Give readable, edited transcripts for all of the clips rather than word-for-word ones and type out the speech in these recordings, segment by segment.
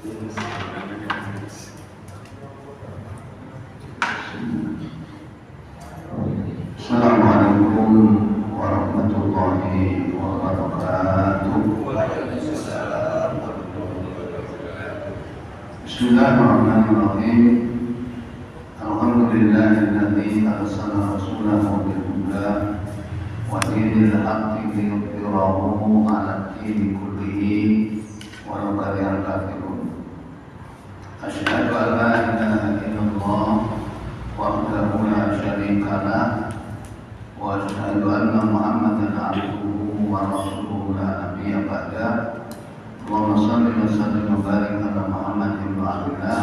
Assalamualaikum warahmatullahi wabarakatuh. Bismillahirrahmanirrahim. Alhamdulillahilladzi arsala rasulahu bil huda wa dinil haqqi liyudhhirahu 'ala ad-dini kullihi walau karihal kafirun. Asyhadu an la ilaha illallah wahdahu la syarika lah wa asyhadu anna Muhammadan abduhu wa rasuluhu la nabiyya ba'dah. Allahumma shalli wa sallim wa barik ala Muhammadin wa ala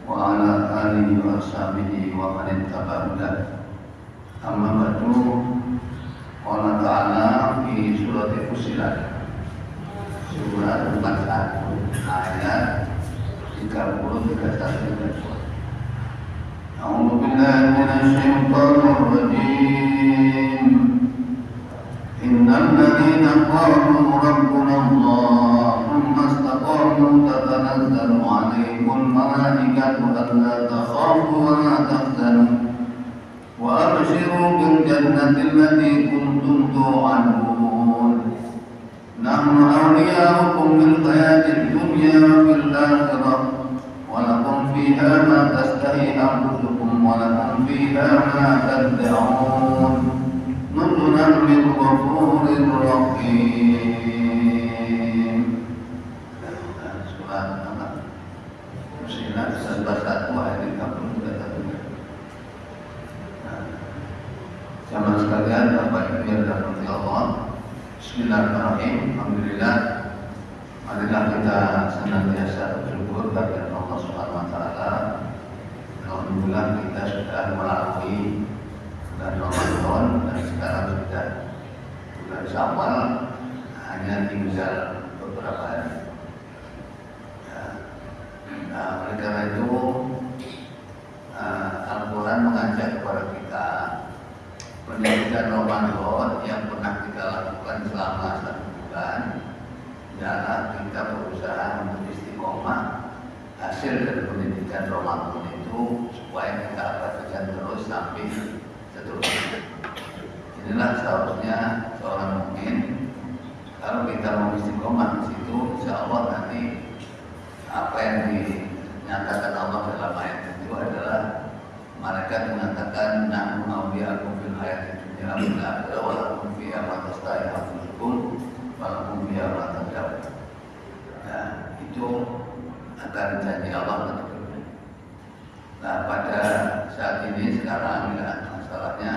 wa ala alihi wa sahbihi wa man ittaba'ahu. Amma ba'du. Allah Ta'ala fi surat Fussilat surat 41 ayat 30-31. A'udzu billahi minasy syaithanir rajim. Innal ladzina qalu rabbuna Allah thumma istaqamu tatanazzalu 'alaihimul malaikatu alla takhafu wa la tahzanu wa abshiru bil jannati allati kuntum tu'adun. Nahnu awliya'ukum fil hayatid dunya wa fil akhirah wa lakum fiha ma tastahi anfusukum wa lakum fiha ma tad'un nuzulan min ghafurir rahim. Surat Fussilat 1 ayat 31. Jamaah sekalian, Bapak Ibu yang dirahmati Allah, Bismillahirrahmanirrahim. Alhamdulillah, marilah kita senantiasa bersyukur kepada Allah Subhanahu wa taala. Alhamdulillah kita sudah melalui bulan Ramadan dan sekarang sudah bulan Syawal, hanya tinggal beberapa hari. Oleh karena itu Al-Quran mengajak kepada kita pendidikan Ramadan yang pernah kita lakukan selama 1 bulan, adalah kita berusaha untuk istiqomah hasil dari pendidikan Ramadan itu supaya kita abadikan terus sampai seterusnya. Inilah seharusnya seorang mukmin. Kalau kita mau istiqomah di situ, insya Allah nanti apa yang dinyatakan Allah dalam ayat itu adalah malaikat mengatakan nahnu awliya'ukum fil hayatid dunya wa fil akhirah wa lakum fiha ma tastahi anfusukum wa lakum fiha ma tad'un. Nah, itu akan janji Allah nanti. Nah, pada saat ini sekarang ya, masalahnya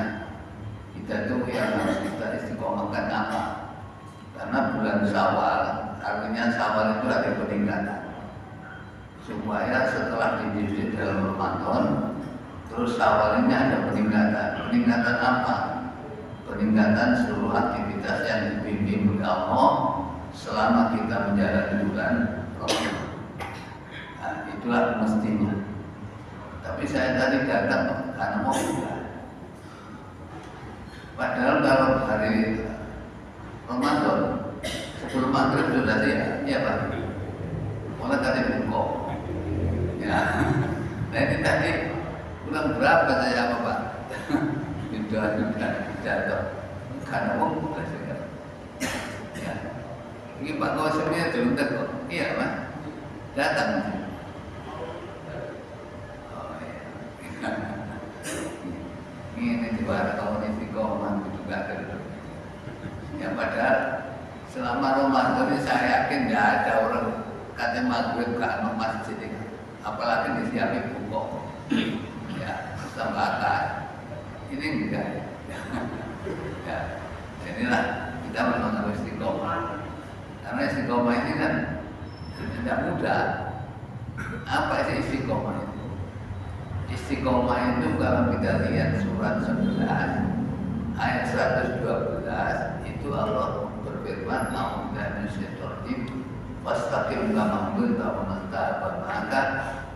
kita tuh yang harus kita istiqomahkan apa? Karena bulan Syawal, artinya Syawal itu ada peningkatan. Supaya setelah dididik dalam Ramadan, terus Syawal ini ada peningkatan. Peningkatan apa? Peningkatan seluruh aktivitas yang dibimbing oleh Allah selama kita menjalani bulan Ramadan. Nah, itulah mestinya. Tapi saya tadi datang karena mau bulan. Padahal kalau hari Ramadan sebelum maghrib sudah siap, ya Pak. Mulai tadi buka. Ya, nah ini tadi bulan berapa saya apa Pak? Sudah jatuh karena uang bukan saya. Ya, ini Pak Qasimnya diundang kok. Iya Pak, datang. Oh iya. Ini dibahas kalau istiqomah juga ada. Ya padahal selama Ramadan ini saya yakin tidak ada orang katanya maghrib ke masjid ini. Apalagi disiapin buku, ya, sambatan. Ini enggak, ya. Inilah kita memang harus istiqomah. Karena istiqomah ini kan tidak mudah. Apa sih istiqomah itu? Istiqomah itu kalau kita lihat surat 11 ayat 112 itu Allah berfirman, "A'udzu billahi wastaqim kama umirta wa man taaba ma'aka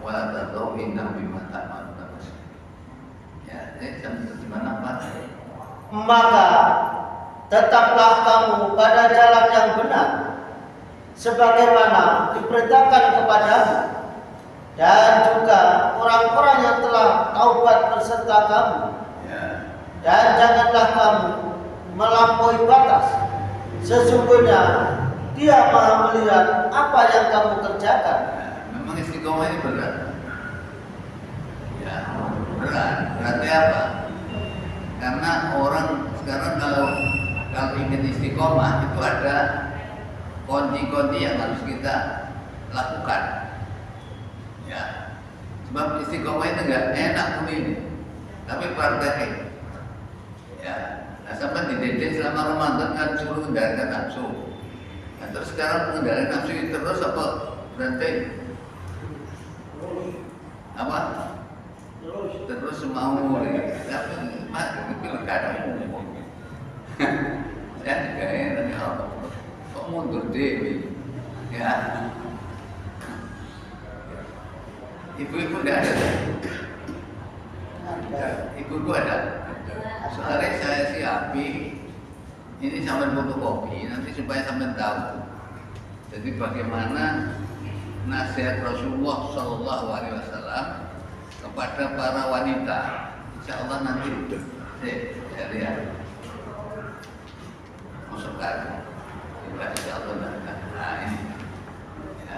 wa la tad'u inna bima ta'maluna basir." Ya, gimana Pak? Maka tetaplah kamu pada jalan yang benar sebagaimana diperintahkan kepadamu, dan juga orang-orang yang telah taubat berserta kamu. Dan janganlah kamu melampaui batas. Sesungguhnya Dia Maha melihat apa yang kamu kerjakan. Memang istiqomah ini berat. Ya, berat. Beratnya apa? Karena orang sekarang kalau ingin istiqomah itu ada kunci-kunci yang harus kita lakukan. Ya, sebab istiqomah itu enggak enak pun ini, tapi prakteknya. Ya, nah sampai dididik selama Ramadan kan suruh mengendalikan nafsu. Nah, terus sekarang mengendalikan nafsu itu terus apa berhenti? Apa? Terus mau tapi pilkada umum. Saya juga heran ya Allah, kok mundur dewi? Ya, ibu-ibu tidak ada. Ibu-ibu ada. Soalnya saya siapi ini sampai fotokopi nanti supaya sampai tahu. Jadi bagaimana nasihat Rasulullah SAW kepada para wanita. Insya Allah nanti saya lihat masukkan. Insya Allah nanti. Nah ini, ya.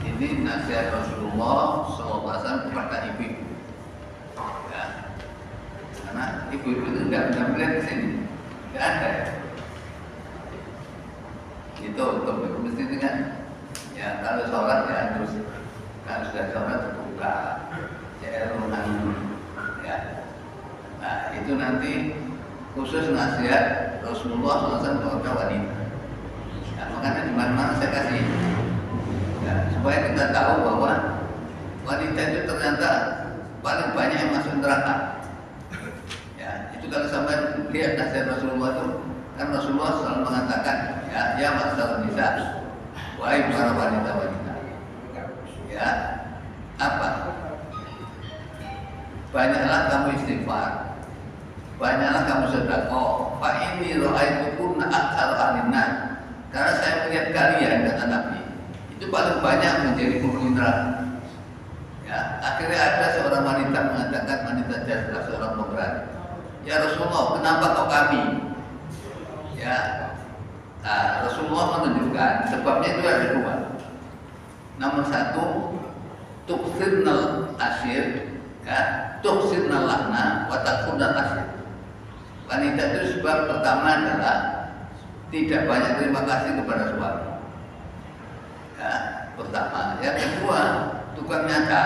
Ini nasihat Rasulullah SAW kepada ibu-ibu. Ya. Karena ibu-ibu itu tidak melihat ke sini, tidak ada. Itu untuk mesti itu kan. Ya kalau sholat ya terus kalau sudah sholat buka cerunan. Ya. Nah itu nanti khusus nasihat Rasulullah SAW kepada wanita. Nah, makanya di mana-mana saya kasih. Ya, supaya kita tahu bahwa wanita itu ternyata paling banyak yang masuk neraka. Ya, itu kalau sampai lihat nasihat Rasulullah itu, kan Rasulullah selalu mengatakan, ya masalah nisa, wahai para wanita-wanita, ya apa? Banyaklah kamu istighfar, banyaklah kamu sedekah. Fa inni ra'aitukunna aktsara alinnas. Karena saya melihat kalian kata Nabi itu paling banyak menjadi penghuni neraka. Ya, akhirnya ada seorang wanita mengatakan, wanita jazlah, seorang pemberani, ya Rasulullah, kenapa kau kami? Ya, nah, Rasulullah menunjukkan sebabnya itu ada dua. Nomor satu, tuksirnal asyir, ya, tuksirnal lahna, watakunal asyir. Wanita itu sebab pertama adalah tidak banyak terima kasih kepada suami. Ya, pertama, yang kedua tukang nyata.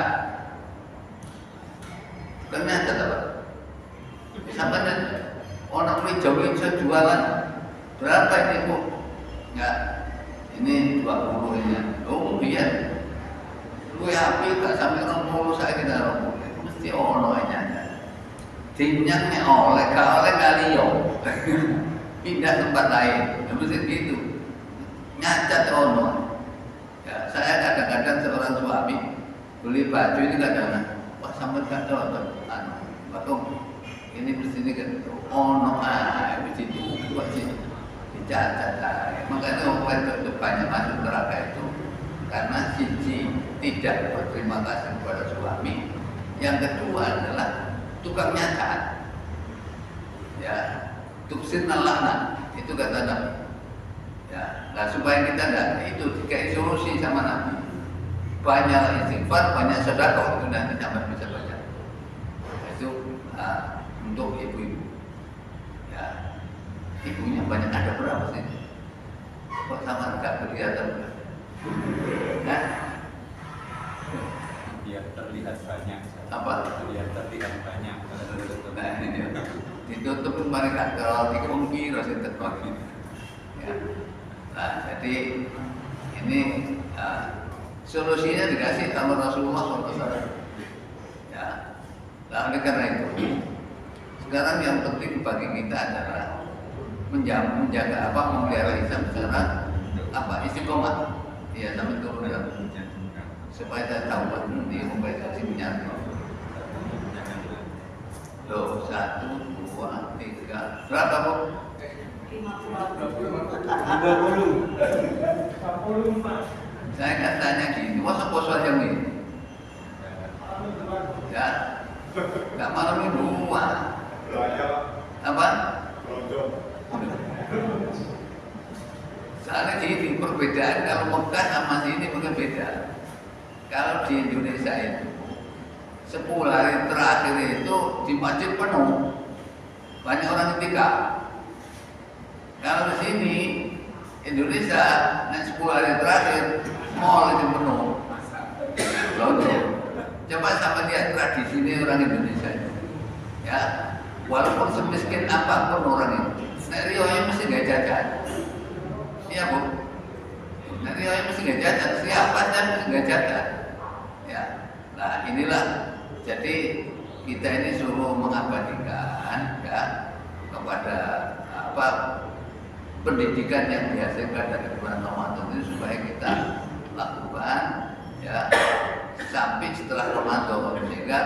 Tukang nyata apa? Sampai orang ini jauhin saya jualan berapa ini bu? Ya, ini 20 ini. Oh iya, lu api gak sampai 20 saya kita orang mesti ono nyata. Dinyaknya oleh kali yo. Pindah tempat lain, mesti gitu. Nyacat ono. Ya, saya kadang-kadang seorang suami beli baju ini kadang-kadang, wah sampai gak cocok, ini bersini kan, begitu, dicacat lah. Makanya orang itu banyak masuk neraka itu karena siji tidak berterima kasih kepada suami, yang kedua adalah tukang nyacat. Ya, tuksirnal lahna, itu kata Nabi. Ya, nah supaya kita tidak itu dikai solusi sama Nabi. Banyak istighfar, banyak sedekah, itu nanti sampai bisa baca. Itu untuk ibu-ibu. Ya, ibunya banyak, ada berapa sih? Kok sama enggak kelihatan? Nah, biar terlihat banyak. Apa? Biar terlihat banyak. Nah ini dia. Ditutup mereka kalau dikongki rasanya terpaksa. Ya. Nah, jadi ini solusinya dikasih sama Rasulullah SAW. Ya, nah, oleh karena itu, sekarang yang penting bagi kita adalah menjaga apa, memelihara Islam secara apa, istiqomah. Ya, sampai turun dalam supaya kita tahu nanti membaca punya. Loh, 1, 2, 3. Berapa, Bu? 50. Saya kan tanya gini, masa puasa yang ini? Ya, nggak malam mingguan. Apa? Soalnya gini, perbedaan kalau Mekah sama sini mungkin beda. Kalau di Indonesia itu 10 hari terakhir itu di masjid penuh, banyak orang ketika. Kalau di sini Indonesia, 10 hari terakhir mall itu penuh. Lonjong. Coba sama lihat tradisi ini orang Indonesia itu. Ya, walaupun semiskin apapun orang itu, Rio mesti nggak jajan. Iya, Bu. Rio mesti nggak jajan. Siapa saja mesti nggak jajan. Ya, nah inilah. Jadi kita ini suruh mengabadikan ya kepada pendidikan yang dihasilkan dari bulan Ramadan itu supaya kita lakukan ya sampai setelah Ramadan, sehingga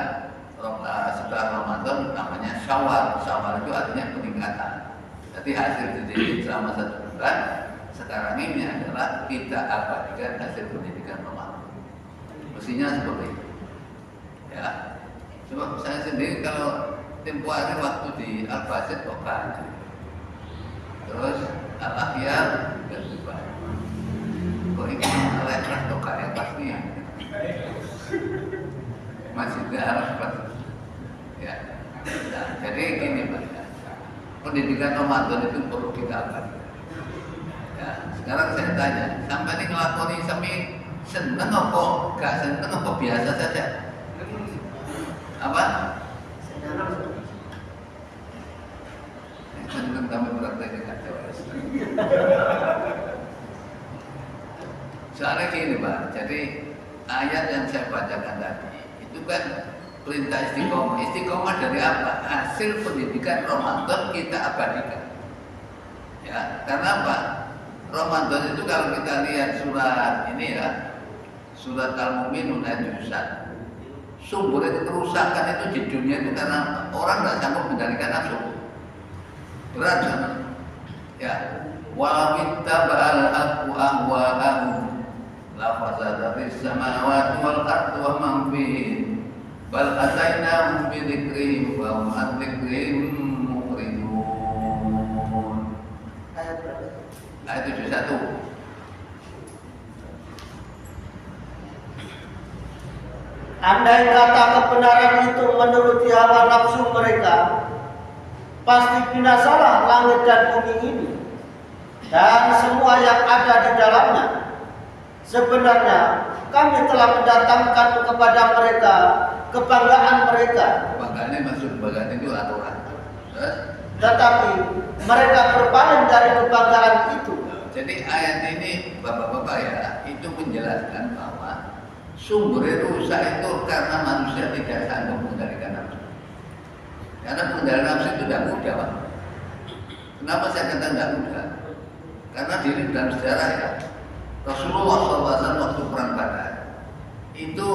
setelah Ramadan namanya Syawal. Syawal itu artinya peningkatan. Jadi hasil dididik selama 1 bulan sekarang ini adalah kita abadikan hasil pendidikan Ramadan. Mestinya seperti itu. Ya. Sebab saya sendiri kalau tempoh hari waktu di Al-Basit kok banjir. Terus Al-Akhyar dan juga kok ini Al-Akhyar kok kayak pasti masih harus pasti. Ya. Nah, jadi gini Pak, pendidikan Ramadan itu perlu kita abadikan. Ya, sekarang saya tanya, sampai ini ngelakoni sampai seneng apa? Gak seneng apa biasa saja? Apa? Seneng kamu prakteknya gak jauh. Soalnya gini Pak, jadi ayat yang saya bacakan tadi itu kan perintah istiqomah. Istiqomah dari apa? Hasil pendidikan Ramadan kita abadikan. Ya, karena apa? Ramadan itu kalau kita lihat surat ini ya, surat Al-Mu'minun ayat 1. Sumber itu kerusakan itu di dunia itu karena orang nggak sanggup mengendalikan nafsu. Berat kan? Ya. Wa mittaba'al aqu ahwa'ahum la fasada fis samawati wal ardi wa man fihin bal atainahum bi dzikrihim wa hum an dzikrihim muqridun. Ayat 71. Andai kata kebenaran itu menuruti hawa nafsu mereka, pasti binasalah langit dan bumi ini dan semua yang ada di dalamnya. Sebenarnya kami telah mendatangkan kepada mereka kebanggaan mereka. Kebanggaannya maksud kebanggaan itu aturan. Tetapi mereka berpaling dari kebanggaan itu. Jadi ayat ini Bapak-bapak ya, itu menjelaskan bahwa sumber rusak itu karena manusia tidak sanggup mengendalikan nafsu. Karena mengendalikan nafsu itu tidak mudah, Pak. Kenapa saya kata tidak mudah? Karena diri dalam sejarah ya, Rasulullah SAW waktu perang Badar itu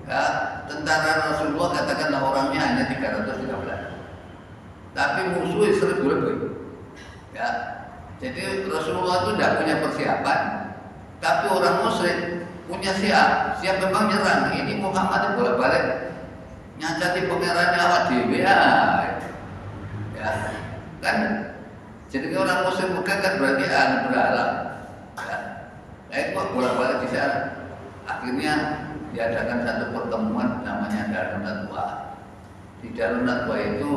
ya, tentara Rasulullah katakanlah orangnya hanya 313, tapi musuh 1000 lebih. Ya, jadi Rasulullah itu tidak punya persiapan, tapi orang musyrik punya siap memang nyerang. Ini Muhammad bolak-balik nyacati pengerannya awak dhewe ya. Kan jadi orang muslim Mekah kan berarti berhalang. Ya. Kok bolak-balik di sana. Akhirnya diadakan satu pertemuan namanya Darun Nadwa. Di Darun Nadwa itu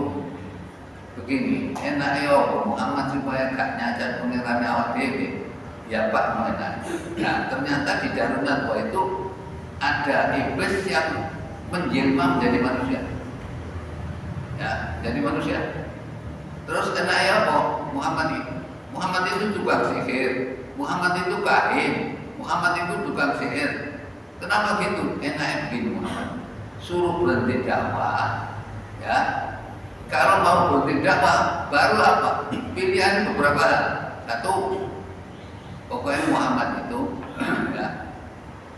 begini, enak ya Muhammad supaya gak nyacat pengerannya awak dhewe. Ya Pak mengenai. Nah ternyata di Darun Nadwa itu ada iblis yang menjelma menjadi manusia. Ya, jadi manusia. Terus kena ya apa? Muhammad itu tukang sihir, Muhammad itu kahin, Muhammad itu tukang sihir. Kenapa gitu? Enak begini Muhammad. Suruh berhenti dakwah, ya. Kalau mau berhenti dakwah, baru apa? Pilihan beberapa hal. Satu, pokoknya Muhammad itu ya,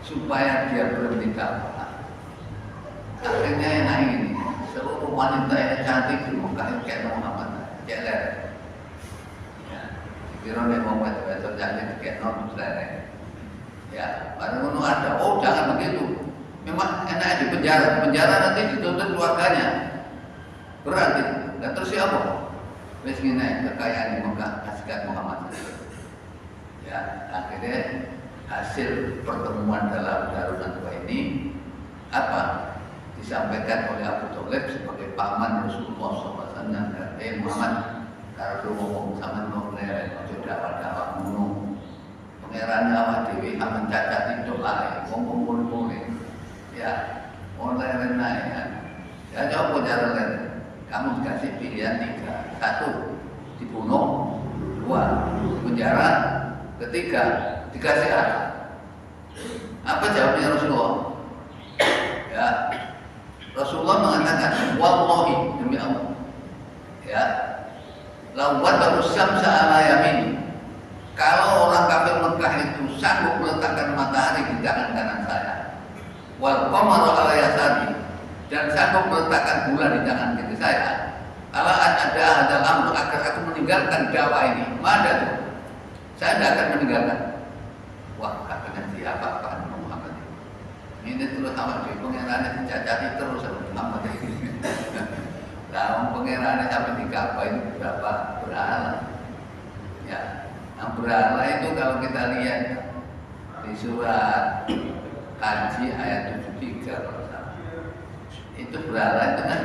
supaya dia berhenti dakwah. Akhirnya enak ini, seluruh wanita yang cantik di Mekah itu kayak Muhammad, celer. Ya, kira nih mau betul cantik kayak celer. Ya, baru ada. Oh jangan begitu. Memang enak di penjara. Penjara nanti dituntut keluarganya. Berarti. Dan terus siapa? Wes ngene kekayaan di Mekah kasihkan Muhammad. Ya, akhirnya hasil pertemuan dalam Darun Nadwa ini apa? Disampaikan oleh Abu Thalib sebagai paman Rasulullah SAW yang Muhammad kalau lu ngomong sama noleh ojo dakwah ngono pangeran awak dhewe aman cacat itu ae ngomong mule ya oleh renai ya coba cara lain kamu dikasih pilihan 3, 1 dibunuh, 2 penjara, 3 dikasih apa jawabnya Rasulullah? Ya, Rasulullah mengatakan wallahi demi Allah ya lawan terus syamsa ala yamin kalau orang kafir Mekah itu sanggup meletakkan matahari di tangan kanan saya wal qamara ala yasari dan sanggup meletakkan bulan di tangan kiri saya ala ada amru agar aku meninggalkan dakwah ini mana tuh saya tidak akan meninggalkan wah katanya siapa Pak Muhammad ini terus sama di pengenalan dicacati terus sama Muhammad ini nah pengenalan sampai digapain berapa berhala ya yang berhala itu kalau kita lihat di surat Haji ayat 73 itu berhala itu kan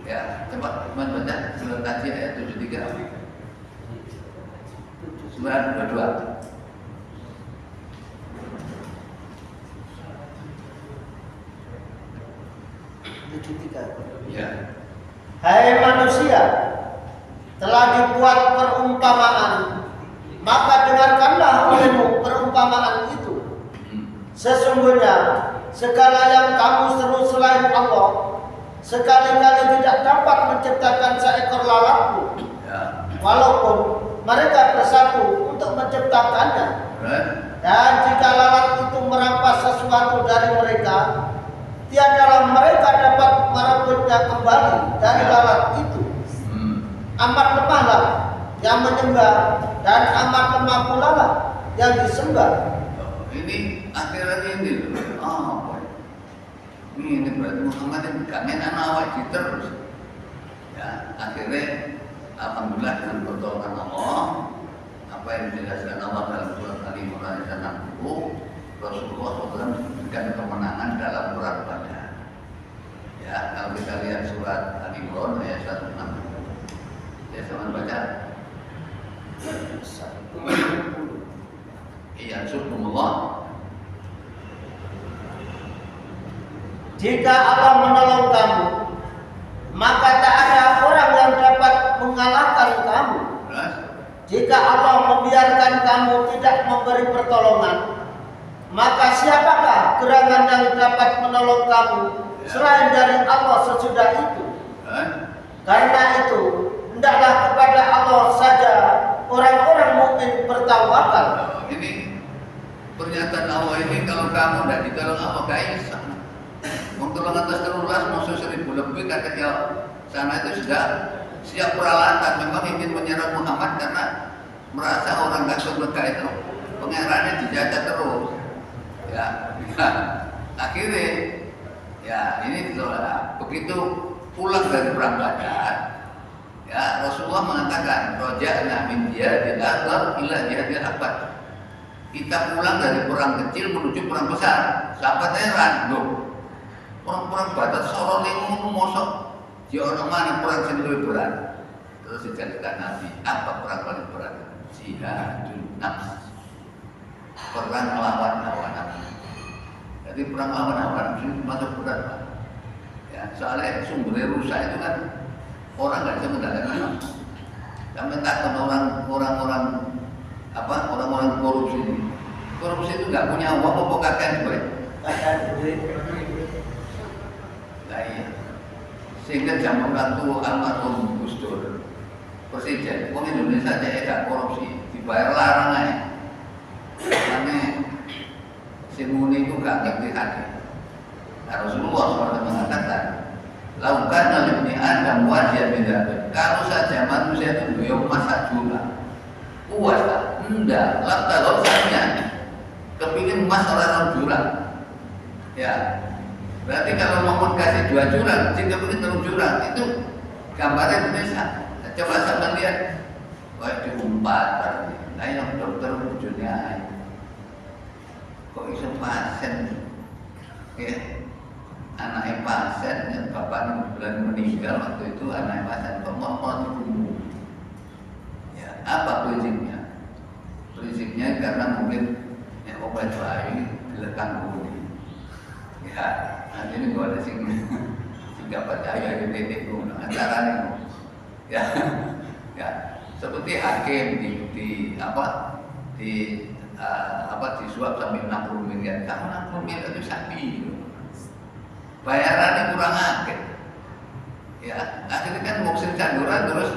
ya coba teman baca surat Haji ayat 73 surat 22 ya. Hai manusia, telah dibuat perumpamaan, maka dengarkanlah olehmu perumpamaan itu. Sesungguhnya segala yang kamu seru selain Allah sekali-kali tidak dapat menciptakan seekor lalat pun, walaupun mereka bersatu untuk menciptakannya. Dan jika lalat itu merampas sesuatu dari mereka, tiadalah mereka dapat merebutnya kembali dari lalat itu. Amat lemahlah yang menyembah dan amat lemah pula lah yang disembah. Ini akhirnya ini loh. Ini berarti Muhammad ini kangen anak awak terus. Ya, akhirnya alhamdulillah dengan pertolongan Allah apa yang dijelaskan Allah dalam surat Al-Imran ayat 60 Rasulullah SAW memberikan kemenangan dalam perang Badar. Ya, kalau kita lihat surat Al-Imran ayat 160. Ya, sama baca. Iya, subhanallah. Jika Allah menolong kamu, maka tak ada orang yang dapat mengalahkan kamu. Jika Allah membiarkan kamu tidak memberi pertolongan, maka siapakah gerangan yang dapat menolong kamu selain dari Allah sesudah itu? Karena itu, hendaklah kepada Allah saja orang-orang mukmin bertawakal. Ini pernyataan Allah ini kalau kamu tidak ditolong Allah gak bisa. Mentolong atas terulas musuh 1000 lebih katanya sana itu sudah siap peralatan. Memang ingin menyerang Muhammad karena merasa orang kafir Mekah itu pengerannya dijajah terus. Ya, akhirnya ya ini begitu pulang dari perang Badar, ya Rasulullah mengatakan roja'na min jihadil akbar ila jihadil akbar. Kita pulang dari perang kecil menuju perang besar. Sahabat heran, loh, perang Badar seorang yang mosok di orang mana perang yang lebih berat. Terus dijelaskan Nabi, apa perang paling berat? Jihadul nafs, perang melawan hawa nafsu. Jadi perang melawan hawa nafsu itu masuk berat, Pak. Ya, soalnya sumbernya rusak itu kan orang nggak bisa mengendalikan nafsu. Sampai takut orang-orang korupsi ini. Korupsi itu nggak punya uang, apa kakek gue? Nah, iya. Sehingga zaman waktu almarhum Gus Dur presiden, uang Indonesia aja nggak korupsi, dibayar larang aja. Karena si Muni itu nggak ngerti hati. Nah, Rasulullah SAW mengatakan, lauka bani Adam wajib beda. Kalau saja manusia itu beliau masa juga puas tak? Enggak. Lah kalau saja kepingin emas orang jurang, ya berarti kalau mau kasih 2 jurang, jika kepingin 3 jurang itu gambarnya Indonesia. Coba sama lihat, wah diumpat tadi. Nah yang dokter wujudnya, kok bisa pasien, ya? Anaknya pasien, yang bapaknya bulan meninggal waktu itu anaknya pasien kok mau dibunuh. Ya, apa prinsipnya? Prinsipnya karena mungkin ya obat bayi dilekang bumi. Ya, nanti ini gua ada sini sehingga percaya di titik gunung antara nih. Ya, ya seperti hakim disuap sampai 60 miliar. Kamu 60 miliar itu sapi. Bayarannya kurang akeh. Ya, akhirnya kan muksin canduran terus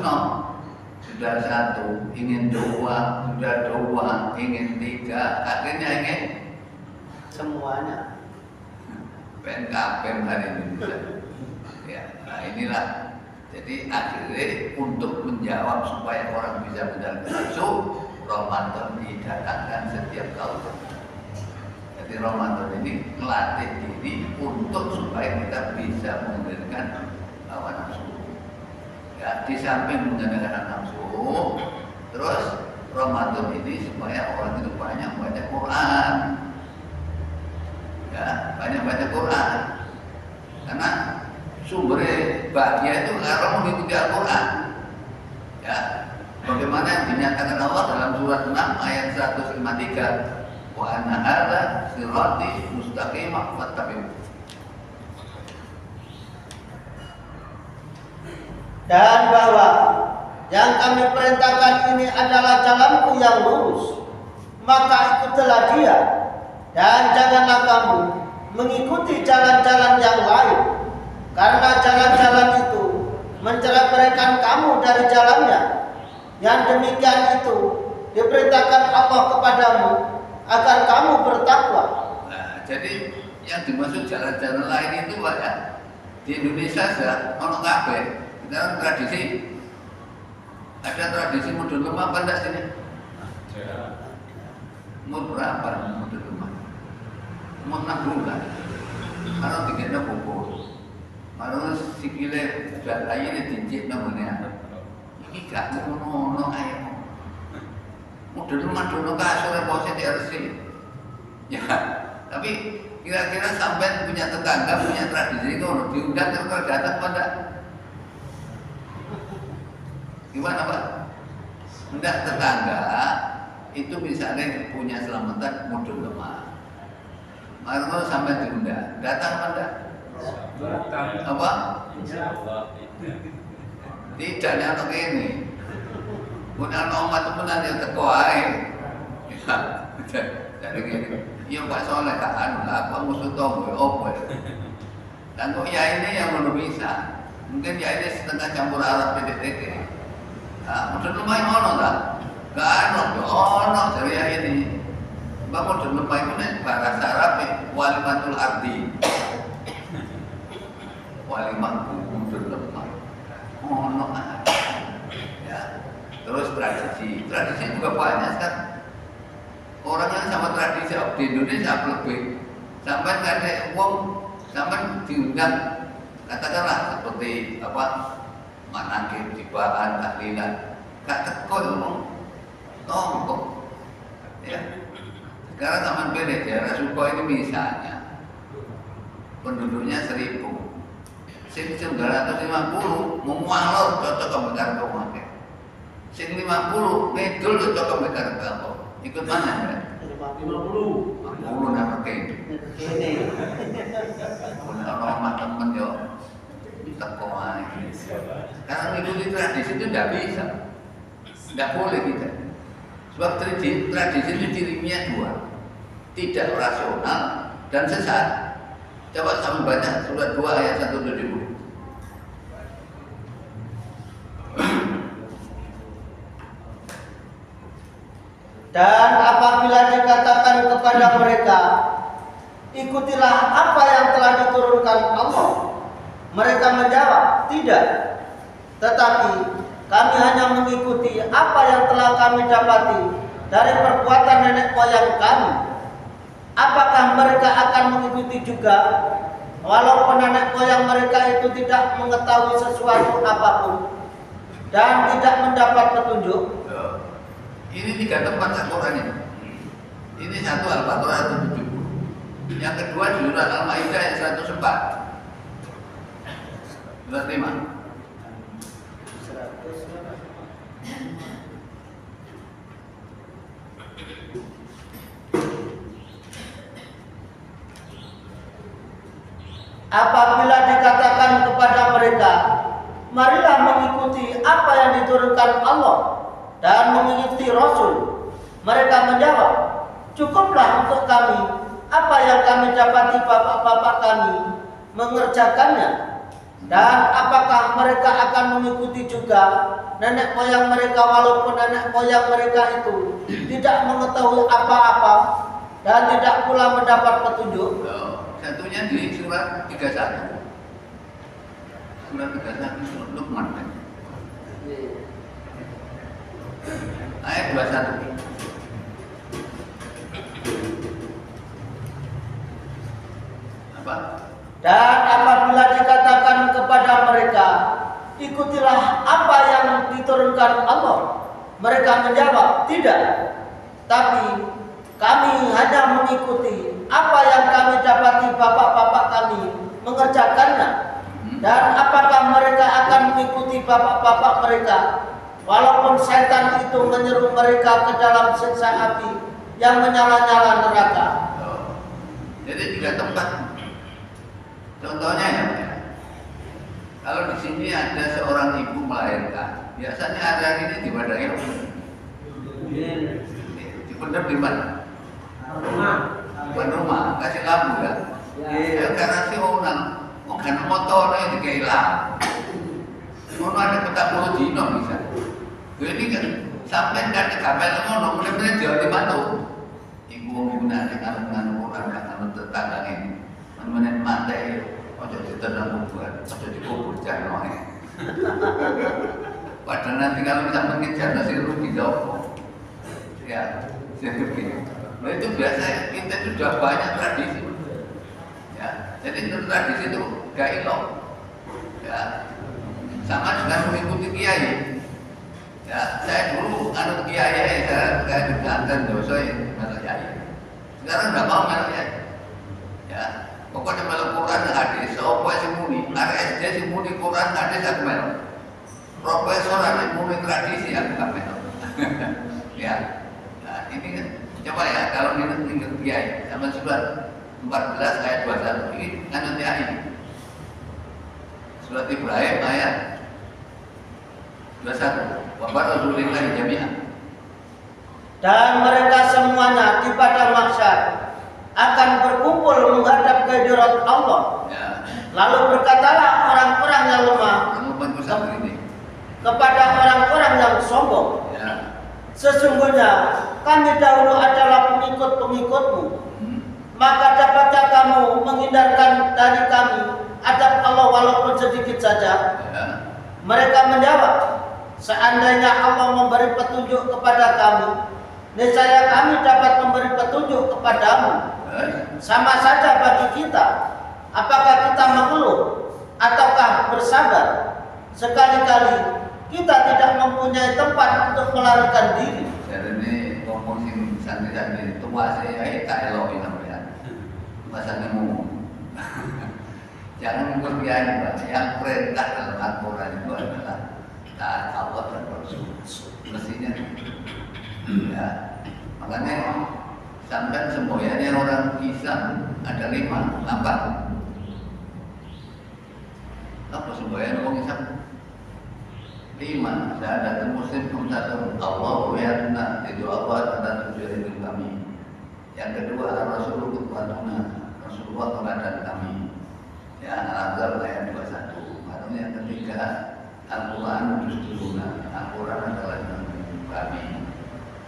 sudah 1, ingin 2, sudah 2, ingin 3, akhirnya ingin semuanya. PNKP hari Indonesia. Ya, nah inilah. Jadi akhirnya untuk menjawab supaya orang bisa benar masuk, Ramadan didatangkan setiap tahun. Jadi Ramadan ini melatih diri untuk supaya kita bisa mengendalikan hawa nafsu. Ya, di samping mengendalikan nafsu, terus Ramadan ini supaya orang itu banyak baca Quran. Ya, banyak baca Quran. Karena sumber bahagia itu kalau mengikuti Al-Quran. Ya, bagaimana yang dinyatakan Allah dalam surat 6 ayat 153. Wa anna hadza sirati mustaqimah fattabi'u. Dan bahwa yang kami perintahkan ini adalah jalanku yang lurus, maka ikutilah dia, dan janganlah kamu mengikuti jalan-jalan yang lain, karena jalan-jalan itu menceraikan kamu dari jalannya. Yang demikian itu diperintahkan Allah kepadamu agar kamu bertakwa. Nah, jadi yang dimaksud jalan-jalan lain itu banyak. Di Indonesia saja ono kabeh. Kita tradisi. Ada tradisi mudun lemah apa enggak sini? Umur berapa mudun lemah? Umur 6 bulan. Kalau dikena bubur. Kalau sikile dan ayine dincit namanya. Iki gak ngono ae. Udah rumah dulu kasur posisi RC. Ya, tapi kira-kira sampai punya tetangga, punya tradisi kalau diundang terus datang pada gimana Pak? Enggak, tetangga itu misalnya punya selamatan mudun lemah. Lalu sampai diundang, datang pada apa? Tidak nyata ini. Bukan umat temenan yang teko ae. Jadi gini, iya Pak Soleh tak anu lah, apa musuh tombol, opo. Dan kok ya ini yang belum bisa. Mungkin ya ini setengah campur Arab titik-titik. Nah, musuh lumayan ono tak? Gak ono dari ya ini. Mbak musuh lumayan itu bahasa Arab walimatul ardi. Walimatul musuh lumayan. Ono ya. Terus tradisi juga banyak kan. Orang yang sama tradisi di Indonesia lebih sampai nggak ada uang, sampai diundang katakanlah seperti apa manakib, tibaan, tahlilan, gak teko ngomong tombok. Ya. Sekarang zaman pilih daerah Suko ini misalnya penduduknya 1000, 950 memualor cocok ke Mekarta Umakai. Sing 50 ngedul cocok ke Mekarta. Ikut mana ya? 50 nama kayak ini. Punya rumah temen yo teko ae. Karena mengikuti tradisi itu tidak bisa, tidak boleh kita. Sebab tradisi itu cirinya 2, tidak rasional dan sesat. Coba sama baca surat 2 ayat 1-7. Dan apabila dikatakan kepada mereka, ikutilah apa yang telah diturunkan Allah, mereka menjawab, tidak. Tetapi kami hanya mengikuti apa yang telah kami dapati dari perbuatan nenek moyang kami. Apakah mereka akan mengikuti juga, walaupun nenek moyang mereka itu tidak mengetahui sesuatu apapun dan tidak mendapat petunjuk? Ini 3 tempat Al-Quran ini. Ini satu Al-Baqarah 70. Yang kedua di surat Al-Maidah ayat 104. Surat 5. Apabila dikatakan kepada mereka, marilah mengikuti apa yang diturunkan Allah dan mengikuti Rasul, mereka menjawab, cukuplah untuk kami apa yang kami dapati bapak-bapak kami mengerjakannya. Dan apakah mereka akan mengikuti juga nenek moyang mereka, walaupun nenek moyang mereka itu tidak mengetahui apa-apa dan tidak pula mendapat petunjuk? Satunya di surat 31. Surat 31 surat Luqman. Ayat 21. Apa? Dan apabila dikatakan kepada mereka, ikutilah apa yang diturunkan Allah, mereka menjawab, tidak. Tapi kami hanya mengikuti apa yang kami dapati bapak-bapak kami mengerjakannya. Dan apakah mereka akan mengikuti bapak-bapak mereka, walaupun setan itu menyeru mereka ke dalam siksa api yang menyala-nyala neraka? Jadi 3 tempat. Contohnya ya, kalau di sini ada seorang ibu melahirkan, biasanya hari ini di mana ya? Di bener di mana? Bukan rumah, kasih lampu ya. Ya karena si orang, bukan motor yang dikehilang. Mau ada petak puluh dino bisa. Ini kan sampai kan kabel ngono, mudah-mudahan jauh di batu. Ibu nanti nganu orang kan tetangga ini, menemani mati, ojo ditenang kuburan, ojo dikubur jangan. Padahal nanti kalau bisa mengejar nasi rugi dong. Ya, jadi begini. Nah itu biasa kita sudah banyak tradisi. Ya, jadi itu tradisi itu gak elok. Ya, sama dengan mengikuti kiai. Ya, saya dulu anut kiai, saya kayak diganten dosa melok kiai. Sekarang nggak mau melok kiai. Ya, pokoknya melok Quran hadis. Sopo si muni, RSJ si muni Quran hadis aku melok. Profesor ada muni tradisi aku nggak melok. Ya, nah ini kan coba ya kalau ingat kiai sama surat 14 ayat 21 ini anut kiai. Surat Ibrahim ayat 21. Bapak Rasulullah jami'ah. Dan mereka semuanya di padang mahsyar akan berkumpul menghadap kehadirat Allah. Ya. Lalu berkatalah orang-orang yang lemah kepada orang-orang yang sombong, Ya. sesungguhnya kami dahulu adalah pengikut-pengikutmu. Maka dapatkah kamu menghindarkan dari kami adab Allah walaupun sedikit saja? Ya. Mereka menjawab, seandainya Allah memberi petunjuk kepada kami, niscaya kami dapat memberi petunjuk kepadamu. Sama saja bagi kita, apakah kita mengeluh ataukah bersabar. Sekali-kali kita tidak mempunyai tempat untuk melarikan diri. Jadi ini ngomong sing santri-santri tua saya tak eloki sampean. Bahasanya ngomong. Jangan berbiaya, Pak. Yang perintah dalam Al-Quran itu adalah taat Allah dan Rasul. Mestinya. Ya. Makanya sampai semboyannya orang Islam ada 5, 8. Apa semboyan orang Islam? 5. Syahadat muslim kumsatun Allah wa'adna. Itu Allah dan tujuan hidup kami. Yang kedua Rasulullah kutbatuna. Rasulullah teladan kami. Ya, Al-Azhar ayat 21. Lalu yang ketiga Al-Quran Dusturuna. Al-Quran adalah kami.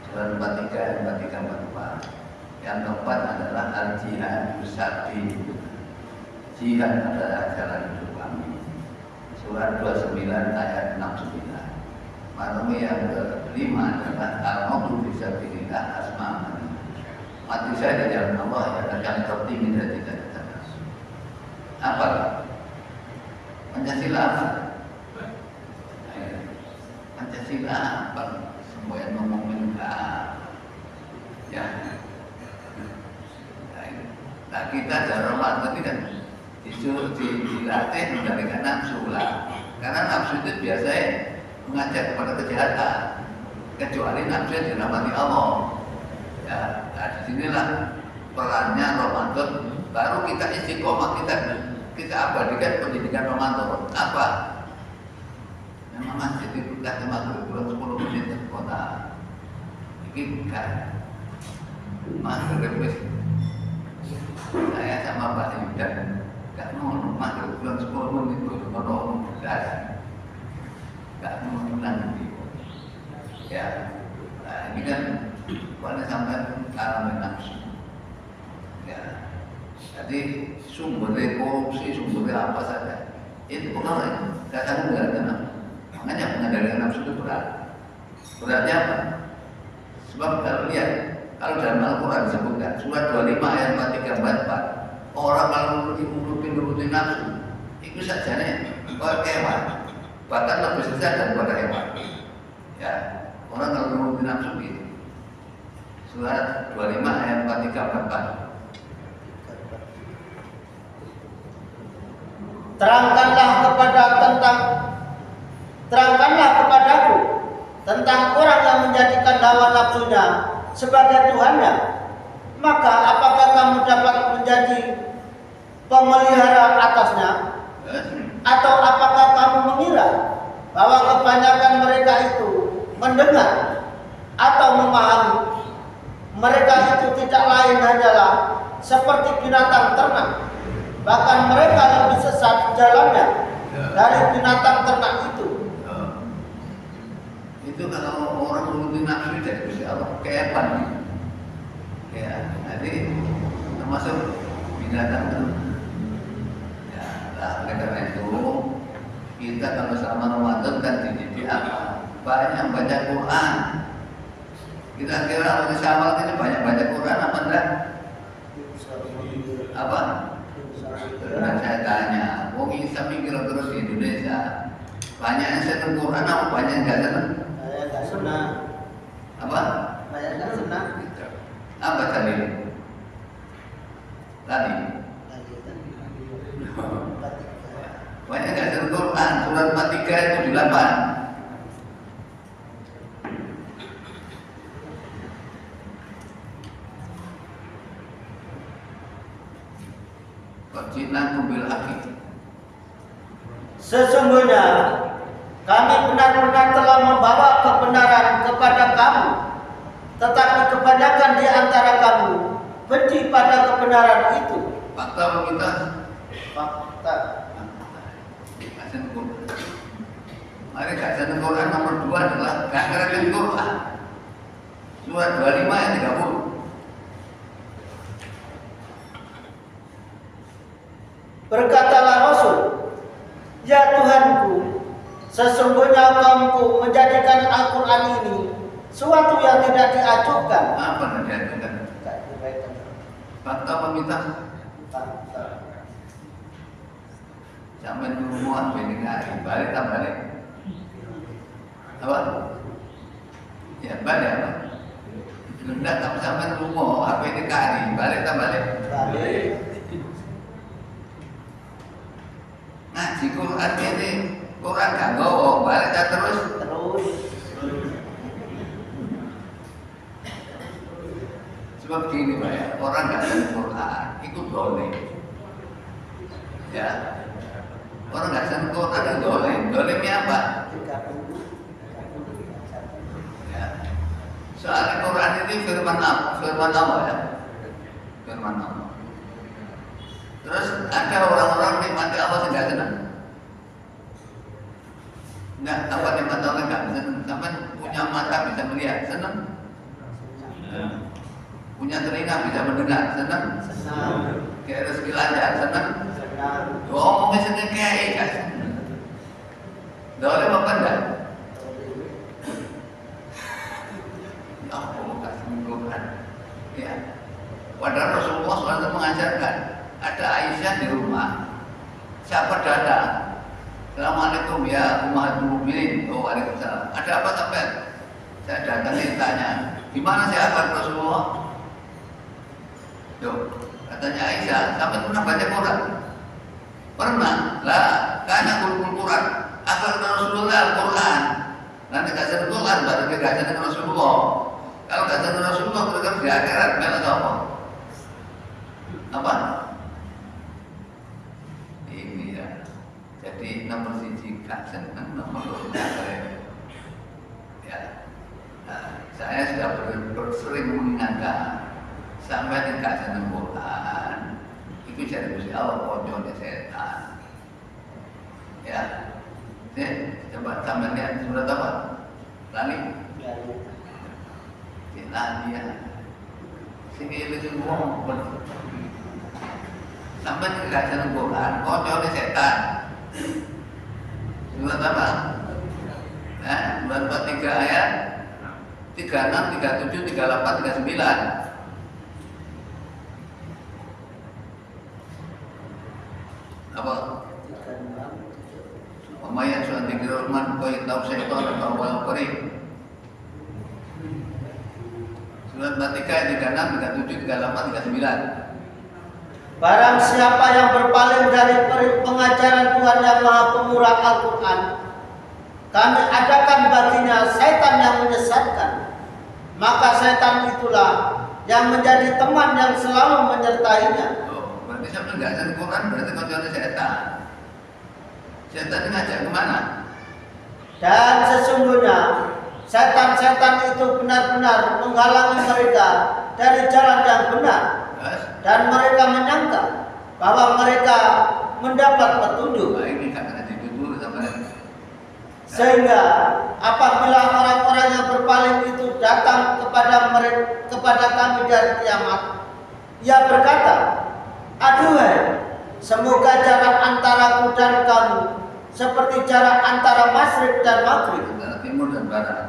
Surat 43 ayat 43-44. Yang keempat adalah Al-Jihad Usabi. Jihad adalah jalan hidup kami. Surat surat 29 ayat 69. Maksudnya yang kelima adalah al-mautu fisabilillah asma'an. Mati saya di jalan Allah adalah yang tertinggi dari cita-cita. Apa? Pancasila apa? Pancasila apa? Semua yang ngomongin ya. Nah kita dalam Ramadan ini kan disuruh dilatih mengendalikan nafsu lah. Karena nafsu itu biasanya mengajak kepada kejahatan, kecuali nafsu yang dirahmati Allah. Ya, nah disinilah perannya Ramadan. Baru kita istiqomah, kita abadikan pendidikan Ramadan. Apa? Memang masjid itu kita maghrib kurang 10 menit ke kota. Ini kan maghrib saya sama Pak Yudan gak mau maghrib kurang 10 menit baru belas. Gak mau menang ya. Nah ini kan pada sampai kalah nafsu ya. Jadi sumbernya korupsi, sumbernya apa saja itu pengaruh. Gak akan mengendalikan. Makanya mengendalikan nafsu itu berat. Beratnya apa? Sebab kalau lihat, kalau dalam Al-Quran disebutkan surat 25 ayat 43-44, orang kalau nurutin nafsu itu sajanya hewan, bahkan lebih sesat daripada hewan. Ya, orang kalau nurutin nafsu gitu. Surat 25 ayat 43-44. Terangkanlah kepadaku tentang orang yang menjadikan hawa nafsunya sebagai Tuhannya. Maka apakah kamu dapat menjadi pemelihara atasnya? Atau apakah kamu mengira bahwa kebanyakan mereka itu mendengar atau memahami? Mereka itu tidak lain hanyalah seperti binatang ternak. Bahkan mereka lebih sesat jalannya dari binatang ternak itu. Itu kalau orang menuruti nafsu dari Gusti Allah keepan. Ya, jadi termasuk binatang ternak. Ya, nah, karena itu kita kalau selama Ramadan kan dididik apa? Banyak baca Quran. Kita kira orang Islam ini banyak baca Quran apa enggak? Apa? Nah, saya tanya, wong Islam kira-kira di Indonesia banyak yang seneng Quran apa banyak yang enggak seneng? Saya enggak senang. Apa? Saya enggak senang. Apa tadi? Tadi? Banyak enggak seneng Quran, surat 43 itu 8. Sesungguhnya kami benar-benar telah membawa kebenaran kepada kamu, tetapi kebanyakan di antara kamu benci pada kebenaran itu. Fakta kita. Fakta. Mari kajian Quran nomor 2 adalah gak ngerti Quran. Surat 25 ayat 30. Berkatalah Rasul, ya Tuhanku, sesungguhnya kaumku menjadikan Al-Quran ini suatu yang tidak diajukan. Apa yang diajukan? Fakta meminta. Fakta. Sampai rumah bening balik tak balik. Apa? Ya balik apa? Hendak kamu sampai rumah apa ini kari balik tak balik? Balik. Ngaji Quran ini Quran gak gowo balik tak terus. Sebab gini Pak ya, orang gak tahu Quran itu boleh. Ya. Orang gak tahu Quran itu boleh. Bolehnya apa? Ya. Soalnya Quran ini firman Allah ya. Firman Allah. Terus ada orang-orang nikmati Allah tidak senang. Enggak, apa nikmat Allah enggak senang. Sampai punya mata bisa melihat, senang. Punya telinga bisa mendengar, senang. Senang. Kayak rezeki lancar, senang. Senang. Ngomongnya senang kayak Dolim apa enggak? Ya Allah, kasih Quran. Ya. Padahal Rasulullah SAW mengajarkan, ada Aisyah di rumah, siapa datang? Assalamualaikum ya Ummahatul Mukminin. Oh, waalaikumsalam. Ada apa sampai? Saya datang tanya, gimana sehat Rasulullah? Tuh, katanya Aisyah, sampai pernah baca Quran? Pernah. Lah, karena Quran. Asal Rasulullah Al-Quran. Nanti kasih Quran baru dikasih Rasulullah. Kalau kasih Rasulullah mereka di akhirat melak apa? Apa? Ini ya. Jadi nomor siji kasih, nomor dua ya. Nah, saya sudah sering mengingatkan sampai dikasih Quran. Itu jadi mesti Allah pojoknya setan. Ya. Coba sampai lihat surat apa? Lali? Lali ya. Sini itu semua sampai dikasih Quran, pojoknya setan. Surat apa? Surat 43 ayat 36, 37, 38, 39. Apa? Umayyah surat 3 Rahman koi tahu syaitan atau awal qari. Surat 43 ayat 36, 37, 38, 39. Barang siapa yang berpaling dari pengajaran Tuhan yang Maha Pemurah Al-Quran, kami adakan baginya setan yang menyesatkan. Maka setan itulah yang menjadi teman yang selalu menyertainya. Oh, berarti sampai nggak ada Quran berarti konconya setan. Setan ngajak kemana? Dan sesungguhnya setan-setan itu benar-benar menghalangi mereka dari jalan yang benar. Dan mereka menyangka bahwa mereka mendapat petunjuk. Nah, ini karena ditutur sama. Sehingga apabila orang-orang yang berpaling itu datang kepada kami dari kiamat, ia berkata, aduhai, semoga jarak antaraku dan kamu seperti jarak antara masyrik dan maghrib, antara timur dan barat.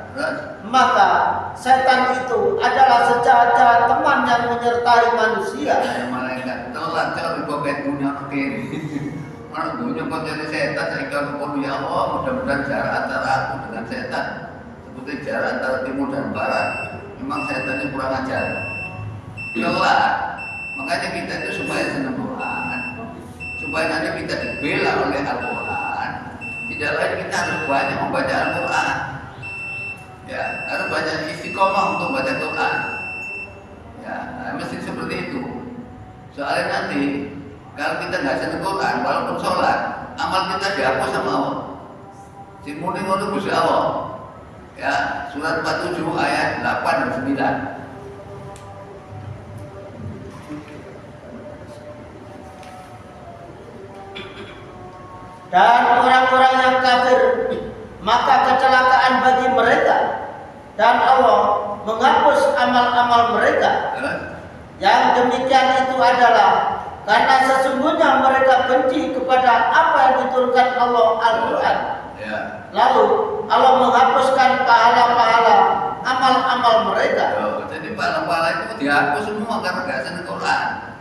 maka setan itu adalah sejahat-jahat teman yang menyertai manusia. Malaikat tolak cari bobet punya kiri. Mana dunia kau jadi setan sehingga kau ya Allah mudah-mudahan jarak antara aku dengan setan seperti jarak antara timur dan barat. Memang setan ini kurang ajar. Kelak, makanya kita itu supaya senang Quran, supaya nanti kita dibela oleh Al-Quran. Tidak lain kita harus banyak membaca Al-Quran. Ya, harus banyak istiqomah untuk baca Quran. Ya, mesti seperti itu. Soalnya nanti kalau kita nggak senang Quran, walaupun sholat, amal kita dihapus sama Allah. Si muni ngono Gusti Allah. Ya, surat 47 ayat 8 dan 9. Dan orang-orang yang kafir, maka kecelakaan bagi mereka, dan Allah menghapus amal-amal mereka. Yang demikian itu adalah karena sesungguhnya mereka benci kepada apa yang diturunkan Allah Al-Quran. Ya. Lalu Allah menghapuskan pahala-pahala amal-amal mereka. Jadi pahala-pahala itu dihapus semua karena nggak senang Quran.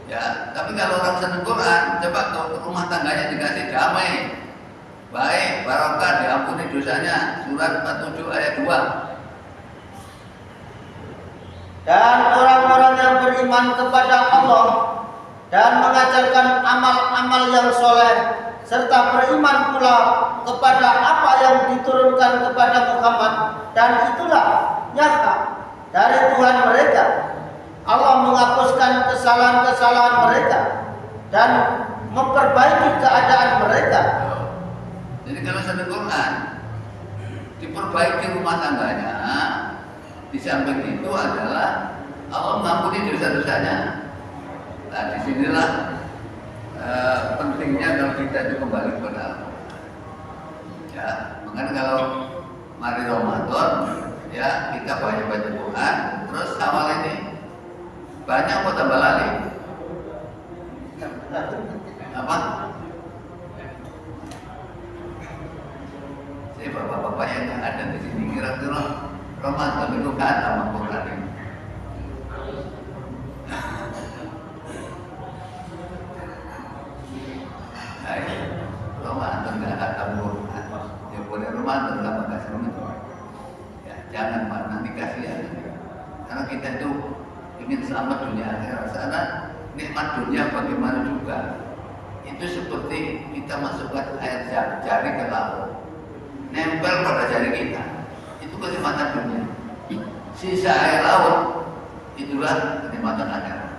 Ya, tapi kalau orang senang Quran, coba ke rumah tangganya dikasih damai, baik, barokah, diampuni dosanya. Surat 47 ayat 2. Dan orang-orang yang beriman kepada Allah dan mengajarkan amal-amal yang soleh, serta beriman pula kepada apa yang diturunkan kepada Muhammad, dan itulah nyata dari Tuhan mereka. Allah menghapuskan kesalahan-kesalahan mereka dan memperbaiki keadaan mereka. Jadi kalau senang Quran, diperbaiki rumah tangganya. Di samping itu adalah Allah mengampuni dosa-dosanya. Nah, disinilah pentingnya kalau kita itu kembali kepada Allah. Ya, makanya kalau mari Ramadan, ya kita banyak baca Quran, terus amal ini banyak apa tambah lali? Apa? Jadi bapak-bapak yang ada di sini kira-kira Ramadan itu kan sama Quran ini. Ramadan nggak ada Quran, ya boleh Ramadan nggak pakai semuanya. Ya jangan Pak, nanti kasihan. Karena kita itu ingin selamat dunia akhirat. Karena nikmat dunia bagaimana juga. Itu seperti kita masukkan air jari ke laut, nempel pada jari kita. Itu kenikmatan dunia. Sisa air laut itulah kenikmatan akhirat.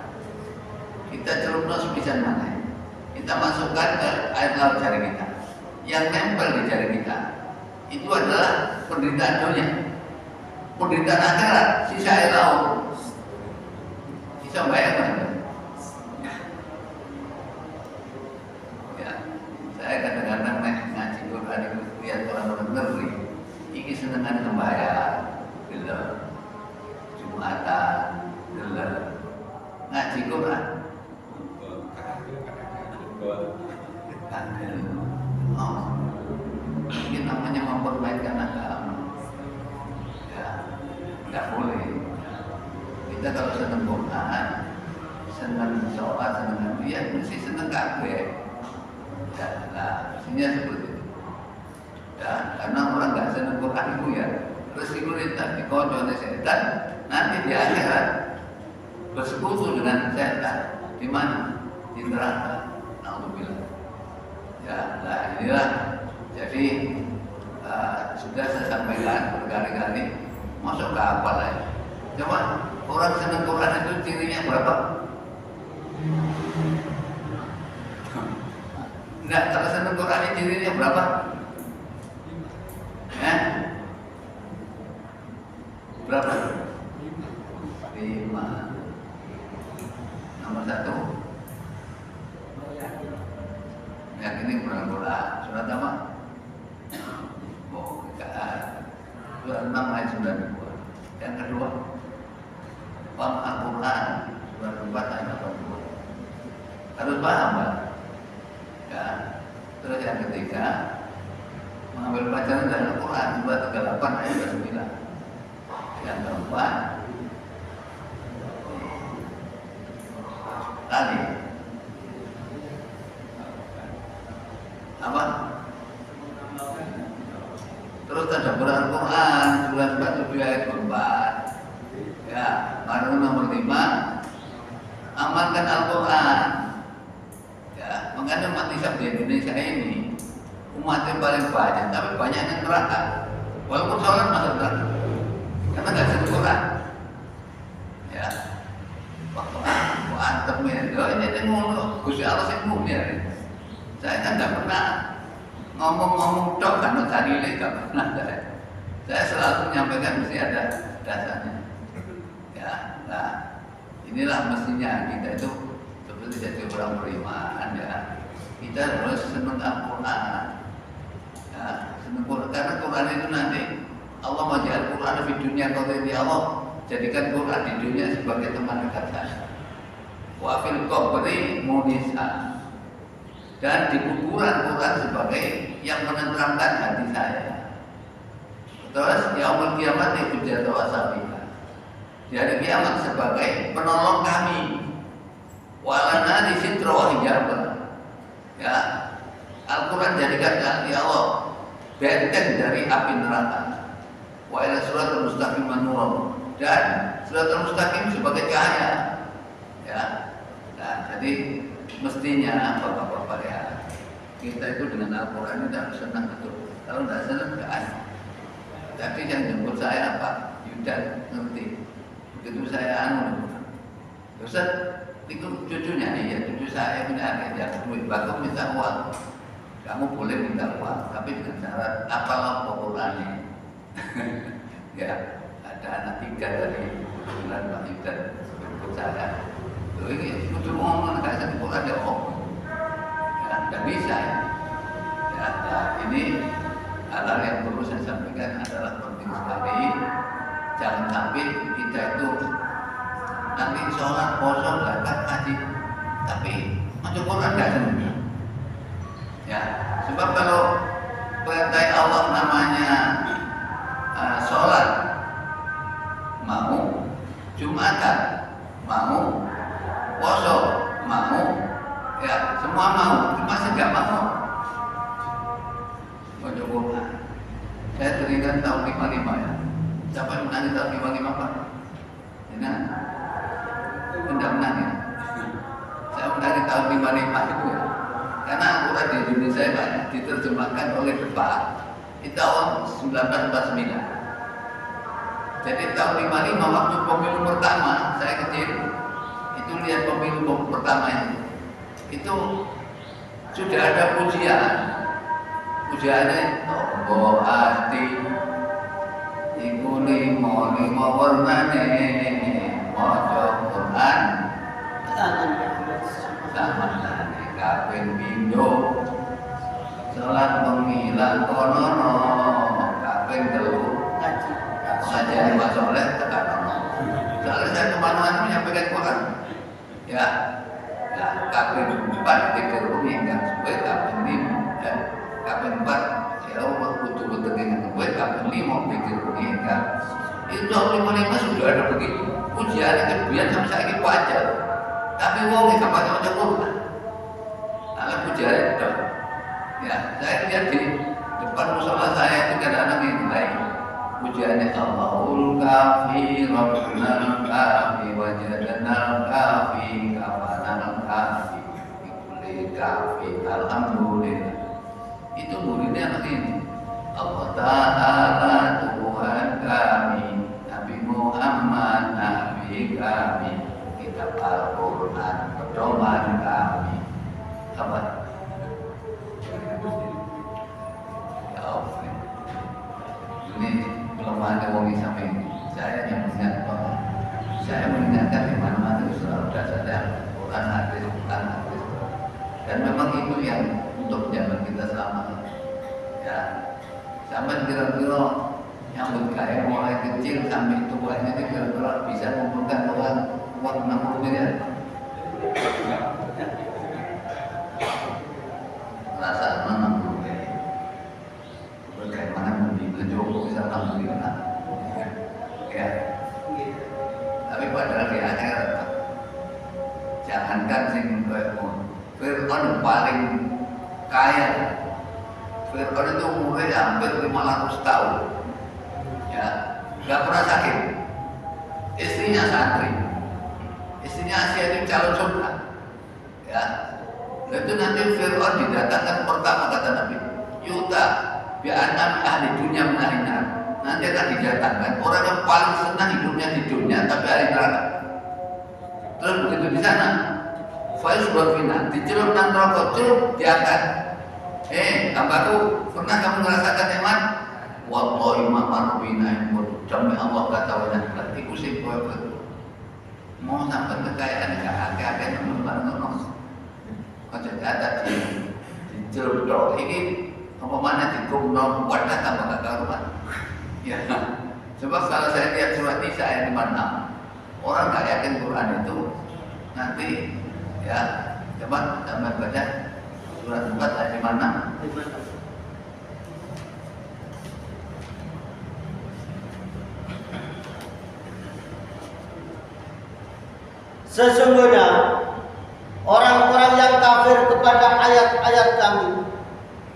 Kita celupkan sebisa mana, kita masukkan ke air laut jari kita. Yang nempel di jari kita itu adalah penderitaan dunia. Penderitaan akhirat, sisa air laut. Bisa bayangkan? Ya, saya kadang-kadang ngaji Quran itu lihat orang-orang ngeri. Ini senengan sembahyang, gelap, Jumatan, gelap, ngaji Quran. Kagel. Oh, ini namanya mempermainkan agama. Ya, nggak boleh. Kita kalau senang Quran, senang sholat, senang dia mesti senang kabeh. Ya, nah, mestinya seperti itu. Ya, karena orang nggak senang Quran itu ya, terus itu dikocok oleh setan. Nanti di akhirat bersekutu dengan setan. Di mana? Di neraka. Alhamdulillah. Ya, nah inilah. Jadi sudah saya sampaikan berkali-kali. Masuk ke apa lagi? Coba orang senang Quran itu cirinya berapa? Enggak, kalau senang Quran itu cirinya berapa? Berapa? 5. Nomor 1. Yakini Quran. Surat apa? Oh, surat 6 ayat 92. Yang kedua, Al-Quran surat 4 ayat 82. Harus paham, Pak. Ya. Terus yang ketiga, mengambil pelajaran dari Al-Quran surat 38 ayat 29. Yang keempat, tadi apa? Terus ada Al-Quran surat 47 ayat 4. Ya, baru nomor 5, amalkan Al-Quran. Ya, makanya umat Islam di Indonesia ini umat yang paling banyak, tapi banyak yang neraka. Walaupun sholat masuk neraka, karena nggak senang Quran. Ya, waktu antem ini ngomong, Gusti Allah sih ngomong. Saya kan nggak pernah ngomong-ngomong dok karena dalile nggak pernah saya selalu menyampaikan mesti ada dasarnya. Ya, nah inilah mestinya kita itu seperti jadi orang beriman ya. Kita harus senang Al-Quran. Ya, senang Quran karena Quran itu nanti Allah menjadikan Quran di dunia di Allah jadikan Quran di dunia sebagai teman dekat saya. Wa fil qabri munisa. Dan di kuburan Quran sebagai yang menenteramkan hati saya. Terus yaumul kiamat itu jatuh wasabika. Di hari kiamat sebagai penolong kami. Walana di sitro hijabah. Ya, Al-Quran jadikan hati Allah benteng dari api neraka. Wa ila suratul mustaqim manur. Dan suratul mustaqim sebagai cahaya. Ya. Nah, jadi mestinya bapak-bapak ya, kita itu dengan Al-Quran itu harus senang betul. Kalau tidak senang tidak ada. Tapi yang jemput saya Pak Yudan ngerti. Begitu saya Ustaz, itu cucunya iya, cucu saya punya anak yang duit bagus minta uang. Kamu boleh minta uang, tapi dengan syarat apalah Qurannya. Ya, ada anak 3 dari bulan Pak Yudan jemput saya. Ini kudu ngomong nggak satu Quran ya om, ya nggak bisa ya. Ya, nah, ini hal-hal yang perlu saya sampaikan adalah penting sekali. Jangan sampai kita itu nanti sholat, puasa, zakat, haji, tapi masuk Quran nggak senang. Ya, sebab kalau perintah Allah namanya sholat, mau. Jumatan, mau. Puasa, mau. Ya, semua mau. Cuma saya nggak mau. Mau coba. Saya teringat tahun 55 ya. Siapa yang menang di tahun 55 Pak? Ini tidak menang ya. Saya menang di tahun 55 itu ya. Karena Al-Quran di Indonesia banyak diterjemahkan oleh Depak di tahun 1949. Jadi tahun 55 waktu pemilu pertama saya kecil itu lihat pemilu pertama itu sudah ada pujiannya tombo ati iku limo warnane maca Quran samane kaping pindho salat mengilang konono kaping 3 saja Pak Soleh tekan ono. Soalnya saya kemana-mana menyampaikan Quran. Ya, kaping 4 pikir bumi kan supaya kaping 5 dan kaping 4 ya Allah betul-betul dengan supaya kaping 5 pikir bumi kan. Itu tahun 55 sudah ada begitu. Ujian kebian sampai saya ini wajar. Tapi wong gak baca Quran. Kalau ujian itu, ya saya lihat di depan musola saya itu kadang-kadang ini lain. Pujiannya Allahul kafi Rabbunal kafi wajadnal kafi kafanal kafi ikuli kafi alhamdulillah. Itu muridnya anak ini. Allah Ta'ala Tuhan kami, Nabi Muhammad Nabi kami, kitab Al-Quran pedoman kami. Apa? Ya Allah. Ini kelemahan wong sampai saya yang mengingatkan, saya mengingatkan di mana-mana itu selalu dasarnya Quran hadis, dan memang itu yang untuk zaman kita selama ya sampai kira-kira yang berkaya mulai kecil sampai tuanya itu kira-kira bisa mengumpulkan uang 60 miliar. Rasa 60 miliar. Bagaimana membina Joko bisa 60 miliar? Ya. Tapi padahal di akhirat jangankan sing Fir'aun paling kaya. Fir'aun itu umurnya hampir 500 tahun. Ya, nggak pernah sakit. Istrinya santri. Istrinya Asia itu calon surga. Ya. Itu nanti Fir'aun didatangkan pertama kata Nabi, Yuta bi'anam ahli dunia menarinya. Nanti akan didatangkan orang yang paling senang hidupnya di dunia tapi ahli neraka. Terus begitu di sana, Faiz berfina, dicelup nang rokok, celup diangkat. Hamba-Ku, pernah kamu merasakan nikmat? Wallahi ma marubina demi Allah kata wajah berarti kusik kowe betul. Mau sampai kekayaan agak-agak yang membangun. Kau jatah dicelup dok. Ini apa mana dikumno wadah tambah kakak rumah. Ya, sebab kalau saya lihat surat Nisa ayat 56, orang nggak yakin Quran itu nanti ya coba sampai baca surat 4 ayat 56. Sesungguhnya orang-orang yang kafir kepada ayat-ayat kami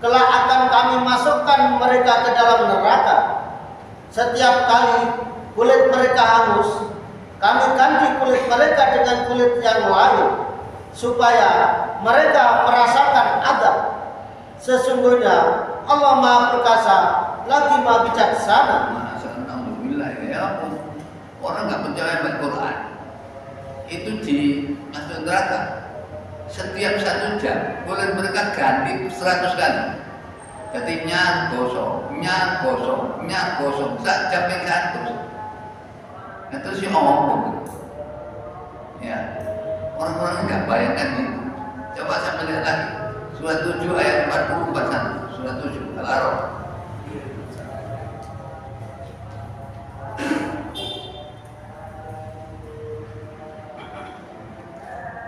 kelak akan kami masukkan mereka ke dalam neraka. Setiap kali kulit mereka hangus, kami ganti kulit mereka dengan kulit yang lain, supaya mereka merasakan azab. Sesungguhnya Allah Maha Perkasa lagi Maha Bijaksana. Alhamdulillah ya Allah. Orang nggak percaya dengan Quran itu di masuk neraka. Setiap 1 jam kulit mereka ganti 100 kali. Jadi nyak gosong, sak jam yang 100. Itu sih omong. Ya, orang-orang nggak bayangkan itu. Coba saya melihat lagi surat 7 ayat 40 surat 7 Al-A'raf.